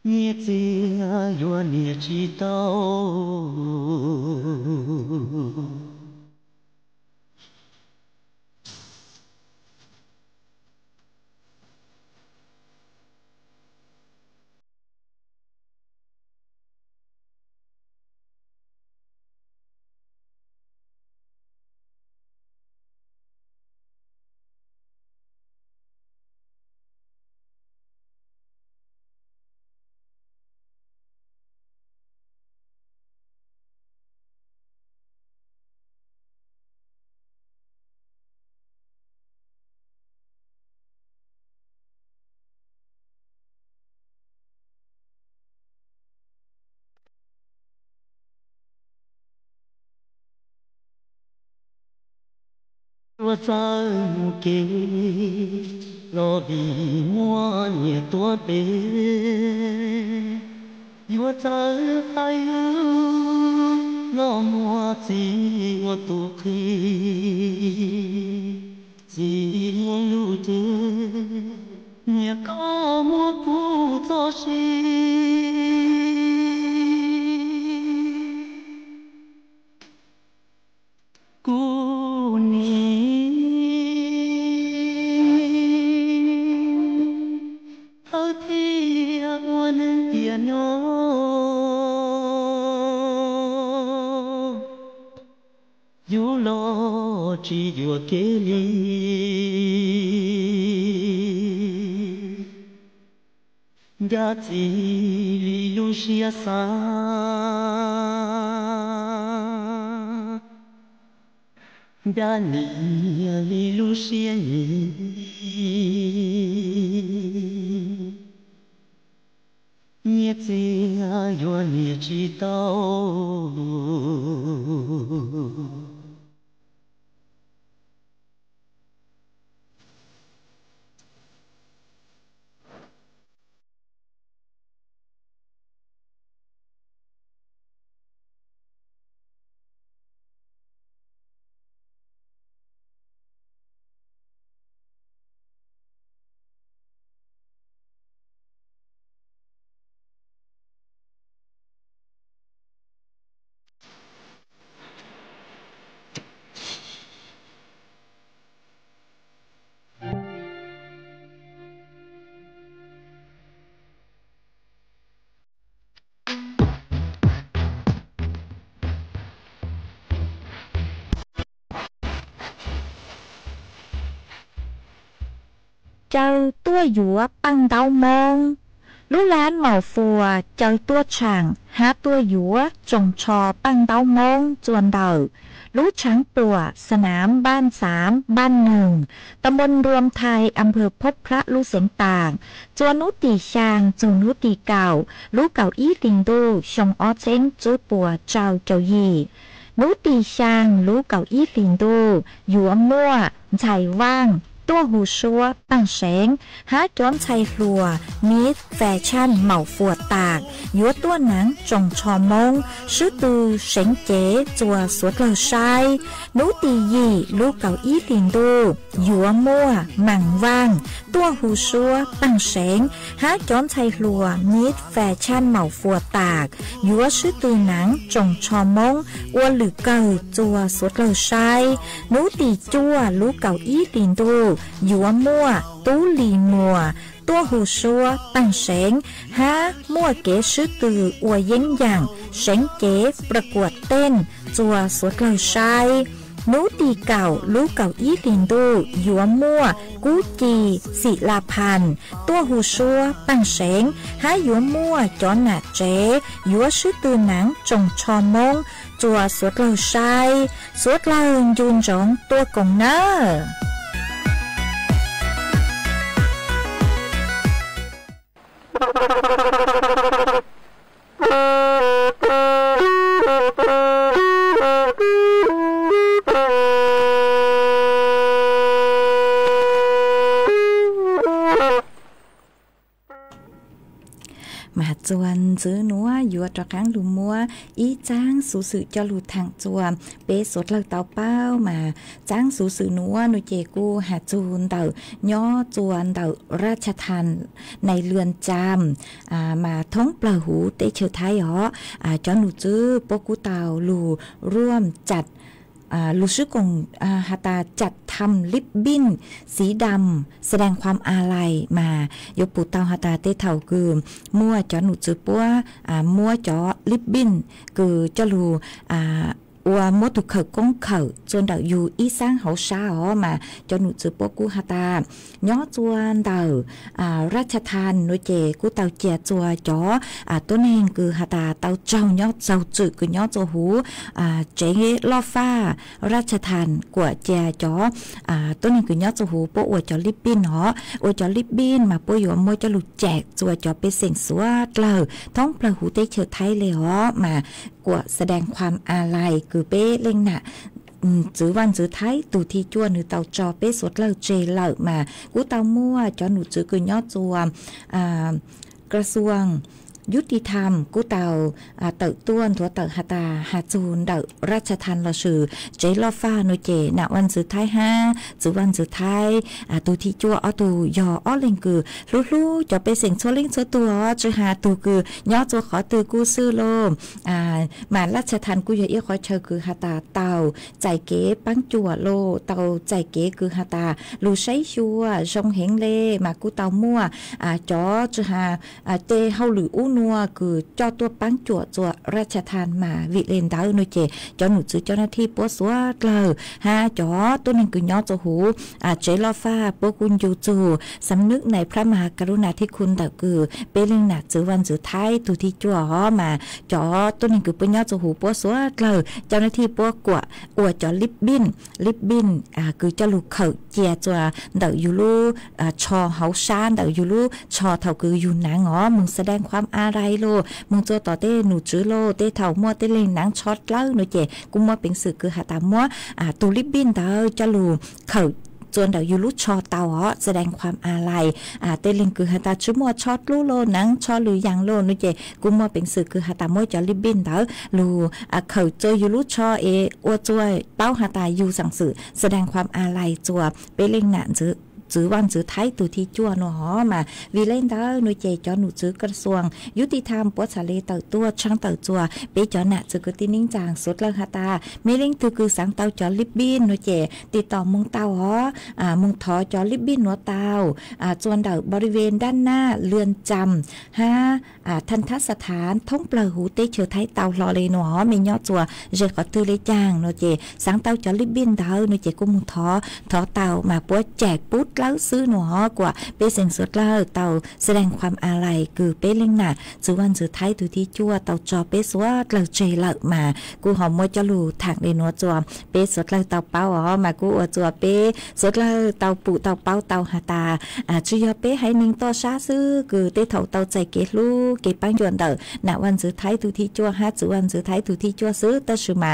nhẹ chia yêu nhẹ chỉ tao đua sang kề lo vì mua nhẹ tua bể đua sang tay lo mua chỉ mua tu khi chỉ muốn lưu thế nhẹ có mua cũ cho xin cô ni nhô dù lo chỉ vừa kê ly đã chỉ li lu xia xa đã li lu xia nhẹ chỉ yo nhẹ chỉ tao Châu tua dũa băng đau mông Lũ lán màu phùa châu tua chẳng há tua dũa trồng trò băng đau mông chuồn đầu Lũช้างตัวสนามบ้าน3บ้าน1ตำบลรวมไทยอำเภอพบพระลูเสียงต่างจวนนุตีชางจูนุตีเก่าลูเก่าอี้ติงดูชงอ้อเซ้งจูปัวเจ้าเจ้ายีนุตีชางลูเก่าอี้ติงดูหยัวมั่วใจว่างตัวหูชัวตั้งแสงหาจอมชัยครัวมีแฟชั่นเหมาฝัวตากยัวตัวหนังจงชอมงชื่อตือเสงเจ๋จัวสวดเลอชายนูตียีลูกเก่าอี้ติงดูยัวมั่วหมั่งว่างตัวหูชัวตั้งแสงหาจอมชัยครัวมีแฟชั่นเหมาฝัวตากยัวชื่อตือหนังจงชอมงอ้วนหรือเก่าจัวสวดเลอชายนูตีจัวลูกเก่าอี้ติงดูหยัวมั่วตู้ลีมัวตัวหูชัวตั้งแสงหามั่วเก๋ชื่อตืออวยเย็นอย่างแสงเก๋ประกวดเต้นจัวสวดเลยชายนูตีเก่าลูกเก่าอี้ตินดูหยัวมั่วกูจีศิลาพันธ์ตัวหูชัวตั้งแสงหาหยัวมั่วจอนหนาเจ๋หยัวชื่อตือหนังจงชอมงจัวสวดเลยชายสวดเลยยืนจงตัวกงเนอมาจวนซื้อนัวอยู่ตระกังลุมัวอีจ้างสูสื่อจะหลุดทางจวมเปสดเลิกเตาเป้ามาจ้างสูสื่อนัวหนุเจกูหาจูนเต่าย่อจวนเต่าราชทันในเรือนจำมาท้องปลาหูเตเชอไทยเหรอจอหนูจื้อปกุเต่าลูร่วมจัดลูซึกงฮาตาจัดทำลิปบิ้นสีดำแสดงความอาลัยมายกปูเตาฮาตาเตเท่าคือมั่วจอหนูจื้อปัวมั่วจอลิปบิ้นคือจลูว่ามัวถูกเขาก้องเขาจนเดาอยู่อีสร้างเขาช้าอ๋อมาจนหนูจือปกูฮาตาย้อจวนเดาราชทานหนูเจกูเตาเจียจัวจ๋อตัวเองคือฮาตาเตาเจ้าย้อเจ้าจือคือย้อจัวหูเจลอฟ้าราชทานกว่าเจียจ๋อตัวนี้คือย้อจัวหูปอวดจอลิบบินอ๋ออวดจอลิบบินมาปอยู่มัวจะหลุดแจกจัวจ๋อไปเสียงสวดเลยท้องปลาหูเตเชิดไทยเลยอ๋อมากว่าแสดงความอาลัยคือเป้เล่งน่ะจื้อวันจื้อไทยตูที่จวนหรือเตาจอเป้สดเลิกเจเลิกมากูเตามั่วจอหนูจื้อคือยอดจวมกระทรวงยุติธรรมกูเตาเติต้วนถั่วเติหาตาหาจูนเดาราชทันเราชื่อเจลอฟ้าโนเจณวันจื้อไทยจื้อวันจื้อไทยตูที่จัวเอาตูยออ้อเล่งคือลู่จะไปเสียงโซเล่งโซตัวจื้อหาตูคือยอดจัวขอตือกูซื้อโลมาราชทันกูอย่าเอี้ยขอเชอคือหาตาเตาใจเก๋ปังจัวโลเตาใจเก๋คือหาตาลู่ใช้ชัวชงเหงเลมากูเตามั่วจอจื้อหาเตเฮาหรืออู้ นัวคือเจ้าตัวปังจั่วจั่วราชทานมาวิเลนดาวโนเจจอหนูจื้อเจ้าหน้าที่ปัวสวดเลยฮะจอตัวนึงคือย่อจะหูเจลอฟ้าปัวกุญยูจูสำนึกในพระมหากรุณาธิคุณแต่คือเป็นเรื่องหนักจื้อวันจื้อไทยตัวที่จั่วมาจอตัวนึงคือเป็นย่อจะหูปัวสวดเลยเจ้าหน้าที่ปัวกว่าอวดจอลิบบินคือเจ้าลูกเขาเจียจั่วเดาอยู่ลูชอเฮาชานเดาอยู่ลูชอเท่าคืออยู่หนังมึงแสดงความอะไรโลมึงตัวต่อเต้หนูจื้อโลเต้เท่ามัวเต้เล่นหนังช็อตเล่าหนูเจกูมัวเป็นสื่อคือหาตามัวตูลิบบินเดาเจ้าลูกเขาจวนเดาอยู่ลูชอเตาแสดงความอาลัยเต้เล่นคือหาตาชุมัวช็อตลูโลหนังช็อตหรือยังโลหนูเจกูมัวเป็นสื่อคือหาตามัวเจ้าลิบบินเดาลูเขาเจออยู่ลูชออวจวยเป้าหาตาอยู่สั่งสื่อแสดงความอาลัยจัวไปเล่นหนังจื้อวันจื้อไทยตัวที่จั่วหนอมาวิเล่นดาวหน่วยเจจอหนูจื้อกระทรวงยุติธรรมปวดสาเลเต่าตัวช่างเต่าจั่วเปจอหนะจื้อกตินิ่งจางสุดเลิงหาตาไม่เล่งตือคือสังเต่าจอลิบบินหน่วยเจติดต่อมุงเต่ามุงถอจอลิบบินหัวเต่าจวนเต่าบริเวณด้านหน้าเรือนจำทันทสถานท่องเปลือหูเตเชือไทยเต่าลอเลยหนอไม่ย่อจั่วเจขอตือเลยจางหน่วยเจสังเต่าจอลิบบินดาวหน่วยเจกุมุงถอเต่ามาปวดแจกปุ๊ดแล้วซื้อหนอกว่าเป้เสียงสดเล่าเต่าแสดงความอาลัยคือเป้เล่งหนาจื้อวันจื้อไทยตัวที่จั่วเต่าจอเป้สวดเราเจเล่ามากูหอมมวยจะลูถักในนัวจัวเป้สดเล่าเต่าเป้ามากูอวดจัวเป้สดเล่าเต่าปูเต่าเป้าเต่าหาตาจื้อยอเป้ให้นิ่งต่อชาซื้อคือเต้เถ่าเต่าใจเกลูเกปังยวนเต่าหน้าวันจื้อไทยตัวที่จั่วฮะจื้อวันจื้อไทยตัวที่จั่วซื้อแต่ชื่อมา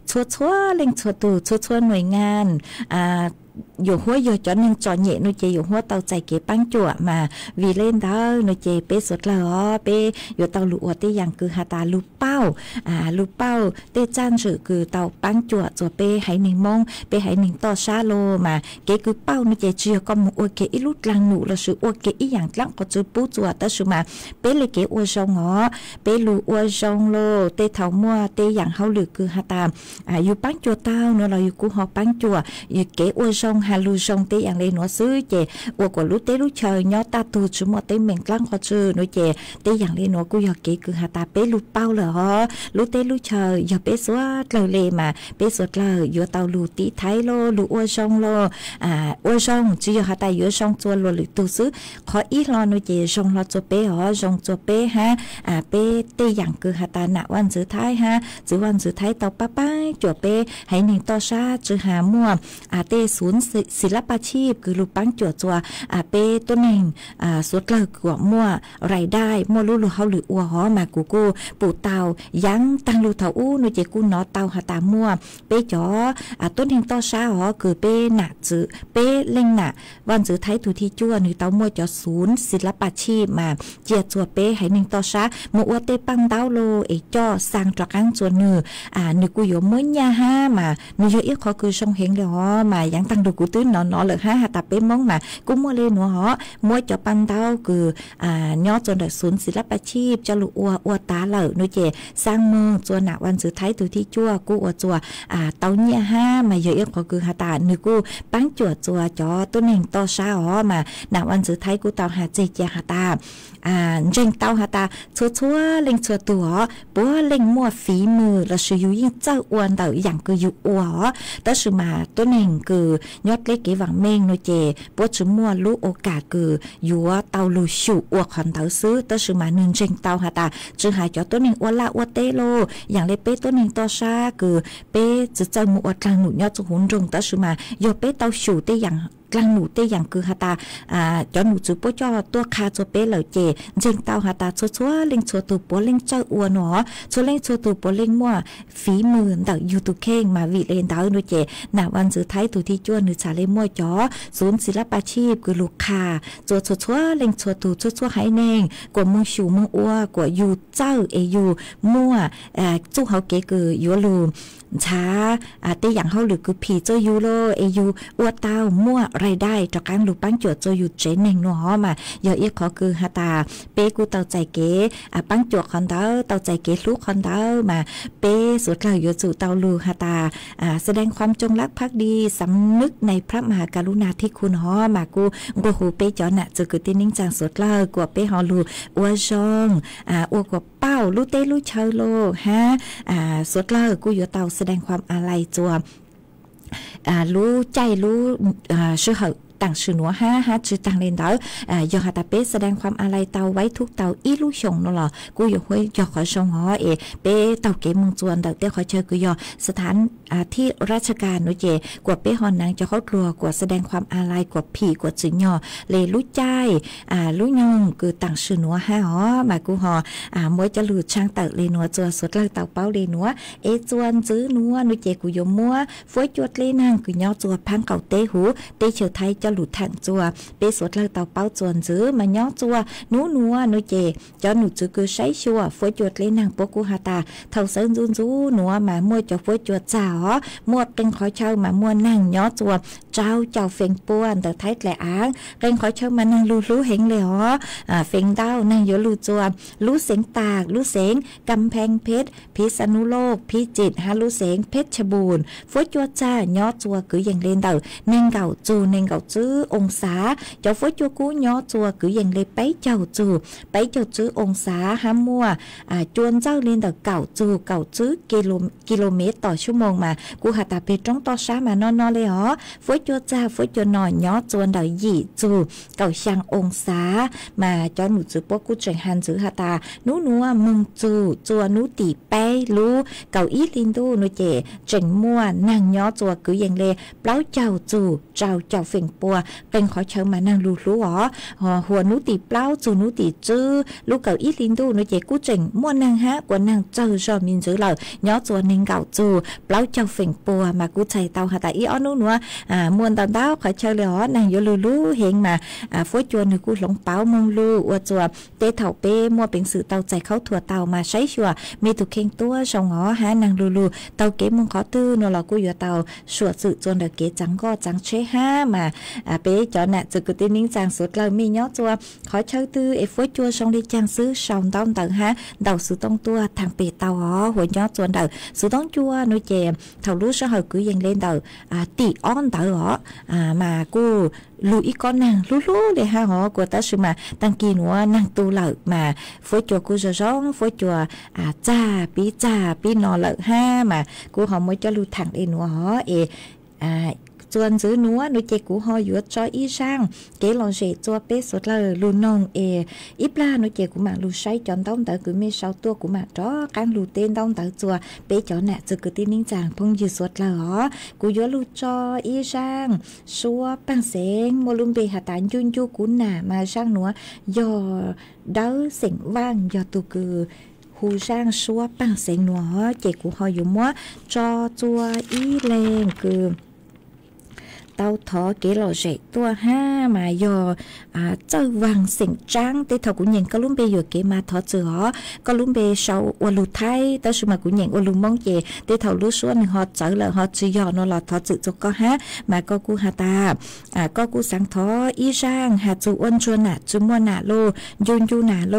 ชัวเล่งชัวตูชัวหน่วยงานอยู่หัวอยู่จอนึงจอเหยนุเจอยู่หัวเตาใจเก็บปังจั่วมาวีเล่นดาวนุเจเป้สดเลยเป้อยู่เตาลูอวดเตอย่างคือหาตาลูเป้าลูเป้าเตจ้านสื่อคือเตาปังจั่วจั่วเป้ให้หนึ่งมงเป้ให้หนึ่งต่อชาโลมาเกคือเป้านุเจเชื่อก็มุอวดเกอีลุดลังหนูละสื่ออวดเกอีอย่างลังก็จือปูจั่วแต่สื่อมาเป้เลยเกอวดจงเป้ลูอวดจงโลเตเถามัวเตอย่างเฮาหรือคือหาตาอยู่ปังจั่วเต้าเนาะเราอยู่กูหอปังจั่วอยู่เกอวดจงฮาลูจงเตอย่างเลยหนูซื้อเจอวกว่าลูเตลูเชยย่อตาตูชุมอเตเหม่งกลางก็ชื่อหนูเจเตอย่างเลยหนูกูอยากเกคือหาตาเป้ลูเป้าเหรอลูเตลูเชยอย่าเป้สวดเลยมาเป้สวดเลยอยู่เตาลูตีไทยโลลูอวจงโลอวจงจีหาตาอยู่จงจัวโลหรือตูซื้อขออีรอหนูเจจงรอจัวเป้จงจัวเป้ฮะเป้เตอย่างคือหาตาหนักวันจื้อไทยฮะจื้อวันจื้อไทยต่อป้าจัวเป้ให้หนึ่งต่อชาจื้อหามั่วเตศูนย์ศิลปาชีพคือลูกปังจั่วจัวเป้ตัวหนึ่งสุดเลยกว่ามั่วรายได้มั่วลูเขาหรืออัวหอมากูปู่เตายังตังลูเถาอู้นูเจกูนอเตาหาตามั่วเป้จ๋อต้นแห่งต่อชาหอคือเป้หนักจื้อเป้เล่งหนักวันจื้อไทยถูที่จั่วหรือเตามั่วจ๋อศูนย์ศิลปาชีพมาเจียจั่วเป้ให้หนึ่งต่อชามั่วเต้ปังเต้าโลจ่อสร้างตระกันจั่วนึกกูอยู่เมื่อยาห้ามานูเยอะขอคือชงเฮงเลยหอมายังตังดูกูตื้นนอนเลยหาตาเป้มองมากูมัวเลยหนูหอมัวจะปันเต้าคือย่อจนได้ศูนย์ศิลปาชีพจะลุอัวตาเหล่านุเจสร้างเมืองจวนหนักวันสุดท้ายตัวที่จั่วกูอัวจั่วเต้าเนี่ยห้ามาเยอะก็คือหาตาหนูกูปังจั่วจั่วจ่อตัวหนึ่งต่อชาหอมาหนักวันสุดท้ายกูเต้าหาเจียหาตาเร่งเต้าหาตาชัวเล่งชัวตัวปัวเล่งมัวฝีมือแล้วชื่อยิ่งเจ้าอ้วนเต่าอย่างคืออยู่อัวแต่ชื่อมาตัวหนึ่งคือยอดเล็กเก๋หวังเมงนุเจปวดชุ่มมัวรู้โอกาสคืออยู่ว่าเตาลูชูอวกขันเตาซื้อแต่ชื่อมาหนึ่งเจงเตาหาตาจือหายจอตัวหนึ่งอวละอวเตโลอย่างเลยเป้ตัวหนึ่งต่อชาคือเป้จะเจ้ามัวกลางหนุนยอดจุหุ่นรงแต่ชื่อมาโยเป้เตาชูเตอย่างกลางหนูเตอย่างคือหาตาจอหนูจูปจ่อตัวคาจัวเป้เหล่าเจเจงเตาหาตาชัวเล่งชัวตูปัวเล่งเจ้าอัวหนอชัวเล่งชัวตูปัวเล่งมั่วฝีมือเต่ายูทูเข่งมาวิเลนดาวนุเจหน้าวันสุดท้ายตัวที่จั่วหนูชาเล่มั่วจ่อศูนย์ศิลปาชีพคือลูกคาจัวชัวเล่งชัวตูชัวให้เน่งกว่ามึงชูมึงอัวกว่ายูเจ้ายูมั่วจู้เขาเก๋คือยูลูช้าเตอย่างเขาหรือคือผีเจ้ายูโรยูอัวเต้ามั่ว รายได้จากการลูกปังจวดจะอยู่เจนเองนัวมาอย่าเอียขอคือฮาตาเป้กูเตาใจเก๋ปังจวดคอนเตอเตาใจเก๋ลูกคอนเตอมาเป้สุดเลยอยู่สู่เตาลูฮาตาแสดงความจงรักภักดีสำนึกในพระมหากรุณาธิคุณฮอมากูกูหูเป้จอน่ะจะคือตินิ่งจางสุดเลยกว่าเป้ฮอลูอัวจงอัวกว่าเป้าลูเต้ลูเชอโลฮะสุดเลยกูอยู่เตาแสดงความอาลัยจัวรู้ใจรู้ชื่อเหต่างชื่อหนัวฮะชื่อต่างเลนเต๋อยอฮาตาเป้แสดงความอาลัยเตาไว้ทุกเตาอีลูกชงนั่นหรอกูอยู่ห้วยยอขอชงหอเป้เตาเก๋มงจวนเตาเต้ขอเชิญกูยอสถานที่ราชการนุเจกว่าเป้ฮอนนางจะเขากลัวกว่าแสดงความอาลัยกว่าผีกว่าจื่อยอเลยรู้ใจรู้ยงคือต่างชื่อหนัวฮะหอมากูหอมวยจะหลุดช่างเตาเลยหนัวจวนสุดเลยเตาเป้าเลยหนัวจวนจื้อหนัวนุเจกูยอมัวฝอยจวดเลยนางกูยอจวพังเก่าเต้หูเต้เฉียวไทยจะหลุดทางจัวเป้สวดเลยเตาเป้าจวนจื้อมาย่อจัวนัวนุเจจอหนูจื้อคือใช้ชัวฝอยจวดเลยนางปกูฮาตาเท่าเซินจุนจูหนัวมามัวจะฝอยจวดจ่าอ๋อมัวเป็นขอเช่ามามัวนั่งย่อจัวเจ้าเฟงป้วนแต่ไทยแหล่อ้างเป็นขอเช่ามานั่งรู้เห็นเลยอ๋อเฟงเต้านั่งอยู่รู้จัวรู้เสียงตากรู้เสียงกำแพงเพชรพิษณุโลกพิจิตรฮารู้เสียงเพชรบูรณ์ฝอยจวดจ่าย่อจัวคืออย่างเล่นเต่าเน่งเก่าจูเน่งเก่าจื้อองศาเจ้าฝอยจัวกูย่อจัวคืออย่างเลยไปเจ้าจื้อองศาห้ามมัวจวนเจ้าเล่นเต่าเก่าจื้อกิโลเมตรต่อชั่วโมงมากูหาตาเพชรจ้องต่อช้ามานอนเลยอ๋อฝอยจัวจ่าฝอยจัวหน่อยย่อจวนเต่าหยี่จูเก่าช่างองศามาจอหนูจื้อพวกกูเจงฮันจื้อหาตานัวมึงจูจัวนูตีไปรู้เก่าอีลินดูนูเจเจงมัวนางย่อจัวคืออย่างเลยเปล่าเจ้าเฝงปัวเป็นขอเชิญมานั่งรู้อ๋อหัวนูตีเปล่าจูนูตีจื้อลูกเก่าอีลินดูนูเจกูเจงมัวนางฮะกว่านางเจ้าชอบมินจื้อเลยย่อจัวเน่งเก่าจูเปล่าเจ้าเฝงปัวมากูใจเตาหาตาอีอ้อนัวมวนเตาขอเชิญเลยอ๋อนางอยู่รู้เห็นมาฝอยจวนกูหลงเป้ามงลูอวจัวเตเถาเป้มัวเป็นสื่อเตาใจเขาถั่วเตามาใช้ชัวมีตุเข่งตัวชงอ๋อฮะนางลูเตาเก๋มงขอตื้อนัวเรากูอยู่เตาสวดสื่อจนเดเก๋จังก็จังเชห้ามาเป้จอน่ะจะกูตีนิ่งจางสุดเลยมีย่อจัวขอเชิญตื้อฝอยจัวชงดีจางซื้อชองต้องเตาฮะเดาสื่อต้องตัวทางเป้เตาอ๋อหัวย่อจวนเดาสื่อต้องจัวนุเจมเท่ารู้สหกูยังเล่นเดาตีอ้อนเตาอ๋อมากูลูอีกนางรู้เลยฮะหอกว่าตาชิมาตั้งกีนัวนางตูเหล่ามาฝอยจัวกูจะร้องฝอยจัวจ้าปีนอเหล่าห้ามากูหอมมวยจะลูถังเอ็นหัวหอจวนซื้อนัวนุเจกูหอหยวดจออีช่างเกลองเจจัวเป๊ะสุดเลยลูนองอีปลานุเจกูมาลูใช้จอนต้องแต่กูไม่เศร้าตัวกูมาจ้อการลูเต้นต้องแต่จัวเป๊ะจอนน่ะจะกูตีนิ่งจางพงยืดสุดเลยหรอกูหยวดลูจออีช่างชัวปังเสงโมลุมเบหาตานยุ่นยูกูหน่ามาช่างนัวยอเด้อเสียงว่างยอตูกือหูช่างชัวปังเสงนัวเจกูหออยู่มัวจอจัวอีเลงคือเตาถอเกลอเจตัวห้ามายอเจ้าวังสิงจ้างเตถอกุญแยงก็ลุ่มเบอยู่เกมาถอเจือก็ลุ่มเบเชาอวลุไทยแต่สมัยกุญแยงอวลุมองเจเตถอรู้ส่วนหอเจอเลยหอจียอนอหลอดถอจืดจกก็ฮะมาก็กูหาตาก็กูสังถออีช่างหาจูอ้วนชวนน่ะจูมัวน่ะโลยุนยูน่ะโล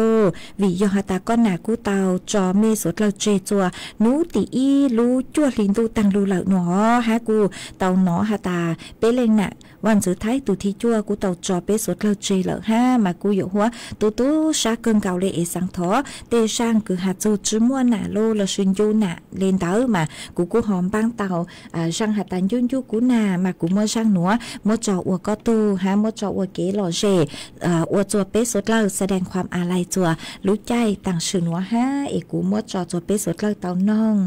วิยอหาตาก็น่ะกูเตาจอเมสดเราเจจัวนูตีอีรู้จั่วลินตูตังรูเหล่าหนอฮะกูเตาหนอหาตาเปเลงน่ะวันสุดท้ายตูที่จั่วกูเตาจอเปสดเราเจเหล่าห้ามากูอยู่หัวตูชาเกินเก่าเลยสังถอเตช่างคือหาจูจูมัวน่ะโลเราชินยูน่ะเลนเตอมากูหอมบางเตาช่างหาตันยุนยูกูน่ะมากูมัวช่างหนัวมัวจออวก็ตูฮะมัวจออวเก๋หล่อเจอวจัวเปสดเราแสดงความอาลัยจัวรู้ใจต่างชื่อหนัวห้ากูมัวจอจัวเปสดเราเตาน้อง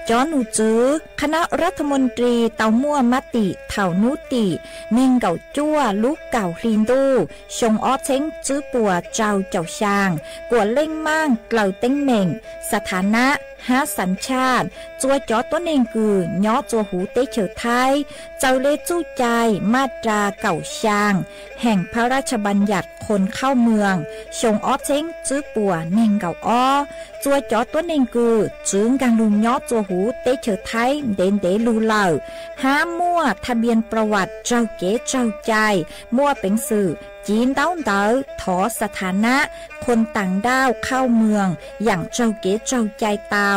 จอนูจื้อคณะรัฐมนตรีเตามั่วมติเถานุตินิ่งเก่าจั่วลูกเก่าลินดูชงอ้อเช้งจื้อปัวเจ้าเจ้าช่างกวดเล่งมั่งเกล่าเต้งเหม่งสถานะหาสัญชาติจัวจอตัวเองคือย่อจัวหูเตเฉอไทยเจ้าเลจู้ใจมาตราเก่าช่างแห่งพระราชบัญญัติคนเข้าเมืองชงอ้อเช้งจื้อปัวเน่งเก่าอ้อจัวจอตัวเองคือจึงกังลุงย่อจัวหูเตเฉอไทยเด่นเดลูเหล่าหามั่วทะเบียนประวัติเจ้าเก๋เจ้าใจมั่วเป็นสื่อจีนเต้าเต๋อถอสถานะคนต่างด้าวเข้าเมืองอย่างเจ้าเก๋เจ้าใจเตา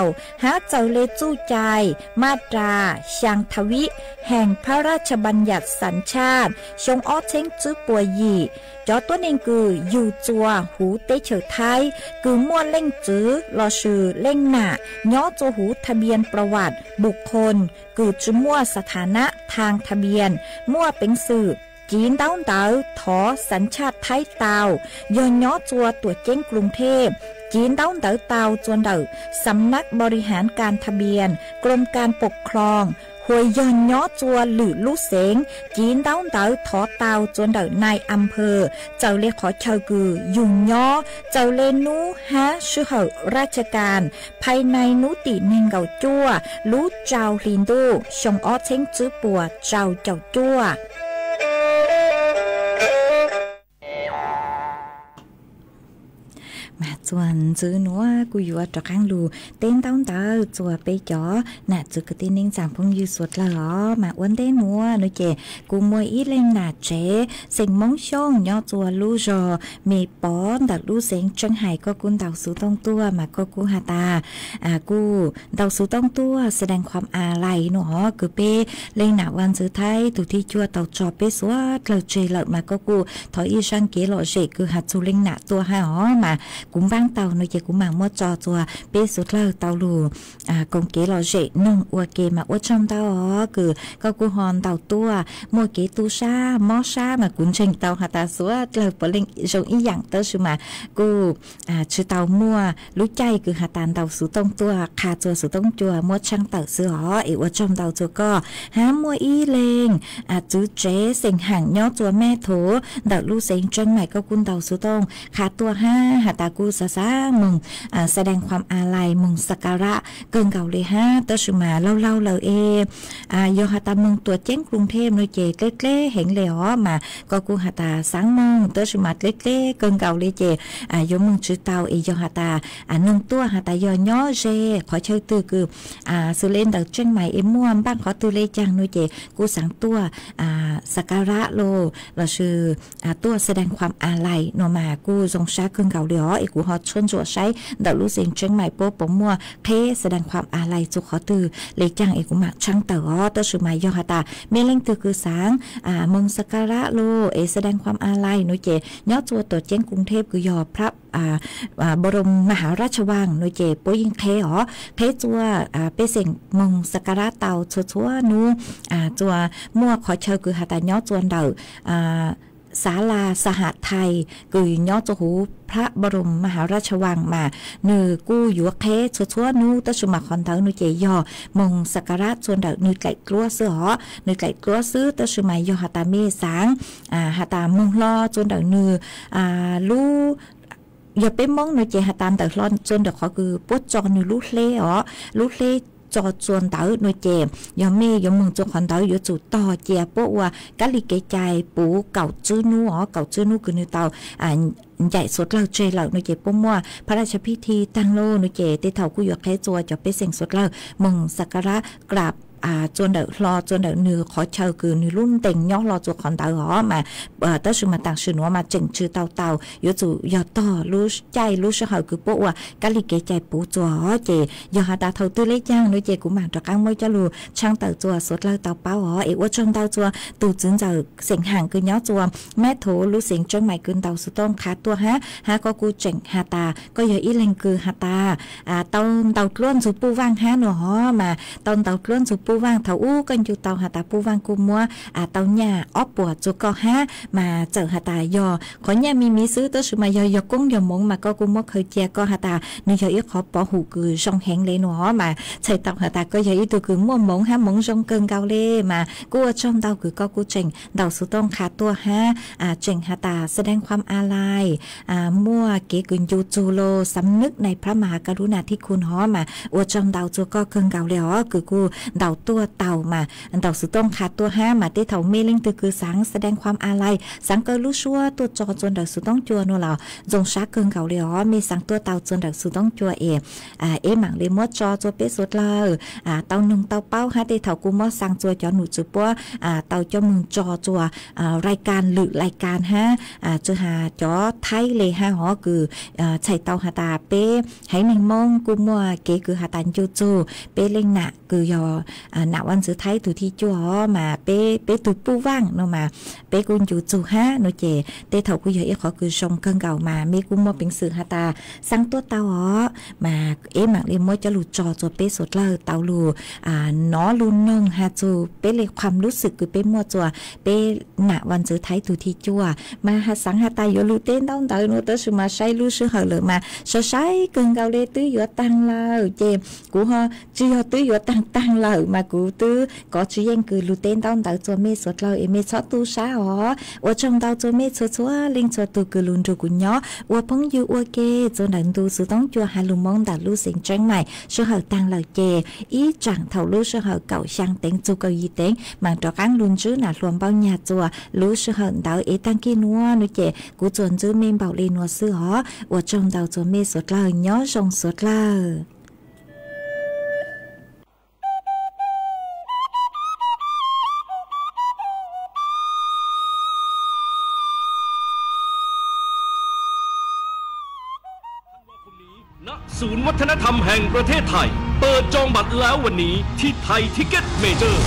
หาเจ้าเลจู้ใจมาตราช่างทวิแห่งพระราชบัญญัติสัญชาติชงอ้อเช้งจื้อปัวหยี่จอตัวเองคืออยู่จัวหูเตเฉอไทยคือมั่วเล่งจื้อรอชื่อเล่งหน้าย่อจัวหูทะเบียนประวัติบุคคลคือจื้อมั่วสถานะทางทะเบียนมั่วเป็นสื่อจีนเต้าเต๋อถอสัญชาติไทยเตาย้อนย่อจัวตัวเจ้งกรุงเทพจีนเต้าเต๋อเตาจวนเต๋อสำนักบริหารการทะเบียนกรมการปกครองหวยย้อนย่อจัวหรือลูกเสงจีนเต้าเต๋อถอเตาจวนเต๋อนายอำเภอเจ้าเลขอเชากือยุ่งย่อเจ้าเลนูฮะชื่อเหอราชการภายในนุติเนงเก่าจัวรู้เจ้าลินดูชงอ้อเช้งจื้อปัวเจ้าจัวมาจวนจื้อนัวกูอยู่ตะข้างลูเต้นต้าเต๋อจัวไปจ๋อน่ะจื้อกะตินิ่งจางพงอยู่สวดละหรอมาอ้วนเต้นนัวหนูเจกูมวยอีเล่นน่ะเจเสียงมงช่องย่อจัวลู่จอมีป้อนดักลู่เสียงจังไห้ก็กุนดาวสูต้องตัวมาก็กูหาตากูดาวสูต้องตัวแสดงความอาลัยหนูฮอคือเป้เล่นน่ะวันจื้อไทยตุที่จัวเตาจอเป้สวดเราเจละมาก็กูถอยอีช่างเกลอเจคือหัดจูเล่นน่ะตัวหาอ๋อมากุมบ้างเตาหนูเจกุมมามัวจอจัวเป้สุดเล่าเตาลูกงเกลอเจนุ่งอวเกมาอวจอมเตาอ๋อคือก็กูฮอนเตาตัวมัวเกตูชามอชามากุนเชงเตาหาตาสัวเราปลิงจงอีหยังเตอชื่อมากูชื่อเตามัวรู้ใจคือหาตานเตาสูต้องตัวคาจัวสูต้องจัวมัวช่างเตาเสืออ๋ออวจอมเตาจัวก็หามัวอีเลงจื้อเจเสียงห่างย่อจัวแม่โถเดาลู่เสียงจังใหม่ก็กุนเตาสูต้องขาตัวห้าหาตากูซาซามึงแสดงความอาลัยมึงสักการะเกินเก่าเลยฮะเตอชื่อมาเล่าเลยยอหาตามึงตัวเจ้งกรุงเทพหนูเจเล็กๆเห็นเลยอ๋อมาก็กูหาตาสังมึงเตอชื่อมาเล็กๆเกินเก่าเลยเจยมึงชื่อเตาอยอหาตานุ่งตัวหาตายอย่อเจขอเชิญตือคือสุเล่นเดาเจ้งใหม่ม่วมบ้านขอตือเลยจังหนูเจกูสังตัวสักการะโลเราชื่อตัวแสดงความอาลัยโนมากูทรงชาเกินเก่าเลยอ๋อกูฮอชนจั่วใช้เดาลู่เสียงเชียงใหม่โป๊ะปงมัวเพแสดงความอาลัยจุขอตือเลยจังกูหมักช่างเต๋อตัวชื่อหมายยอหาตาเมเล่งตือคือสางมงสการะโลแสดงความอาลัยหนูเจย่อจั่วตัวเจ้งกรุงเทพคือยอพระบรมมหาราชวังหนูเจโปยิงเคอ๋อเพจัวเปเสียงมงสการะเตาชัวนูจัวมั่วขอเชิญคือหาตาย่อจวนเดาศาลาสหไทยคือย่อจหูพระบรมมหาราชวังมาเนือกู้อยู่เคชัวนูตชุมาคอนเทอร์นูเจยอมงสักการะจวนเดานือไก่กลัวเสือนือไก่กลัวซื้อตชุมายอหาตาเมสางหาตามงลอจวนเดานือลู่อย่าไปมองในเจหาตามแต่ร้อนจนเดี๋ยวเขาคือปวดจอในลูกเล่ลูกเล่จอจวนเต๋อในเจยอมเมยอมมึงจอคอนเต๋ออยู่จู่ต่อเจียปว่ากะลิเกใจปูเก่าจื้อนูเก่าจื้อนูคือในเตาใหญ่สุดเราเจเราในเจปุ่มว่าพระราชพิธีตั้งโลในเจที่เท่ากูอยู่แค่จัวจะไปเสียงสุดเรามึงสักการะกราบจนเดรอจนเดเนื้อขอเชิญคือในรุ่นเต็งย่อรอตัวคอนเตอร์หอมาตั้งชื่อมาต่างชื่อหนูมาจึงชื่อเตาอยู่จู่ยอต่อรู้ใจรู้เชื่อคือพวกว่ากะลิเกใจปูจัวเจยอหาตาเท่าตื้อเล็กย่างด้วยเจกูมาตะกังไม่จะรู้ช่างเตาจัวสดเลยเตาเป้าหอว่าจงเตาจัวตูจึงจะเสียงห่างคือย่อจัวแม่โถรู้เสียงจงใหม่คืนเตาสุดต้องขาตัวฮะก็กูเจ๋งหาตาก็อย่าอีเลงคือหาตาเตาล้วนสุปูว่างฮะหนูหอมาเตาล้วนสุปู ผู้ว่างเถาอู้กันอยู่เตาหาตาผู้ว่างกุมัวเตาหญ้าอ้อปวดจุกก็ฮะมาเจอหาตายอขอเนี่ยมีซื้อตัวสุมายอยกุ้งยมงมาก็กุมัวเคยเจียก็หาตาเนยอีขอปอหูคือช่องแหงเลยหนอมาใช้เตาหาตาก็ยอีตัวคือมัวมงฮะมงจงเกินเกาเล่มากูช่องเตาคือก็กูเจงเตาสุต้องขาตัวฮะเจงหาตาแสดงความอาลัยมั่วเกกุนยูจูโลสำนึกในพระมหากรุณาธิคุณหอมาอวดจงเตาจูก็เกินเกาเลยอ๋อคือกูเตาตัวเตามาเตาสุต้องขาตัวฮะมาที่เถาเมลิงตัวคือสังแสดงความอาลัยสังเกลูชัวตัวจอจนเตาสุต้องจัวนัวเราจงชักเกินเกาเลยอ๋อมีสังตัวเตาจนเตาสุต้องจัวหมังเลยมดจอจัวเป๊ะสุดเลยเตาหนึ่งเตาเป้าฮะที่เถากูมดสังจัวจอหนูจุปัวเตาจอมึงจอจัวรายการหรือรายการฮะจะหาจอไทยเลยฮะหอคือใช้เตาหาตาเป้ให้หนึ่งมงกูมัวเกคือหาตันจูจูเป้เล่งหนักคือยหนักวันสุดท้ายตัวที่จัวมาเป้ตัวปูว่างเนาะมาเป้กุนจูจูฮะโนเจเตเถากูอยากขอคือชงเกินเก่ามาเมกูมัวเป็นสื่อหาตาสังตัวเตาอ๋อมาหมักเลยมัวจะหลุดจอจัวเป้สดเลยเตาลูน้อลุนนงฮาจูเป้เลยความรู้สึกคือเป้มัวจัวเป้หนักวันสุดท้ายตัวที่จัวมาหาสังหาตาอยู่ลูเต้นต้องเตาโนเตสุมาใช้ลูซื้อเหลือมาใช้เกินเกาเลยตื้ออยู่ตังเลยเจกูฮอจีฮอตื้ออยู่ตังเลยมากูตื้อก็จียังคือลูเต้นต้องเตาจัวเมสดเลยเมชอตูช้าอ๋อว่าจงเตาจัวเมชัวลิงจัวตูคือลุนจูกุญยอว่าพงยูว่าเกจนดันตูสุต้องจัวหาลุมองดัดลูสิงจังใหม่ซื้อเหลือตังเลยเจอีจังเท่าลูซื้อเหลือเก่าช่างเต็งจูเกายีเต็งมันตัวกังลุนจื้อหน้ารวมเป้าหยาจัวลูซื้อเหลือเตาตังกินัวนุเจกูจนจื้อเมมเบาเลนัวซื้อหอว่าจงเตาจัวเมสดเลยย้อจงสดเลยณศูนย์วัฒนธรรมแห่งประเทศไทยเปิดจองบัตรแล้ววันนี้ที่ไทยทิกเก็ตเมเจอร์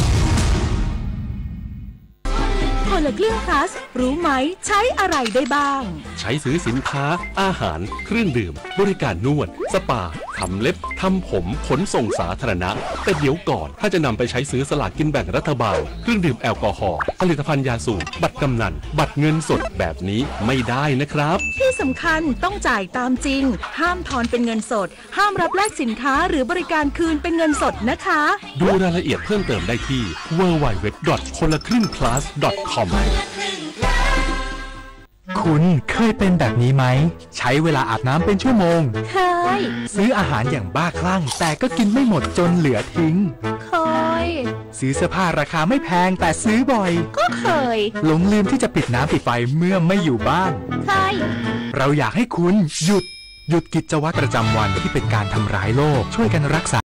คนละครึ่ง plus รู้ไหมใช้อะไรได้บ้างใช้ซื้อสินค้าอาหารเครื่องดื่มบริการนวดสปาทำเล็บทำผมขนส่งสาธารณะแต่เดี๋ยวก่อนถ้าจะนำไปใช้ซื้อสลากกินแบ่งรัฐบาลเครื่องดื่มแอลกอฮอล์ผลิตภัณฑ์ยาสูบบัตรกำนันบัตรเงินสดแบบนี้ไม่ได้นะครับที่สำคัญต้องจ่ายตามจริงห้ามถอนเป็นเงินสดห้ามรับแลกสินค้าหรือบริการคืนเป็นเงินสดนะคะดูรายละเอียดเพิ่มเติมได้ที่ www.konlakringplus.com คุณเคยเป็นแบบนี้ไหมใช้เวลาอาบน้ำเป็นชั่วโมงเคยซื้ออาหารอย่างบ้าคลั่งแต่ก็กินไม่หมดจนเหลือทิ้งเคยซื้อเสื้อผ้าราคาไม่แพงแต่ซื้อบ่อยก็เคยหลงลืมที่จะปิดน้ำปิดไฟเมื่อไม่อยู่บ้านเคยเราอยากให้คุณหยุดกิจวัตรประจำวันที่เป็นการทำร้ายโลกช่วยกันรักษา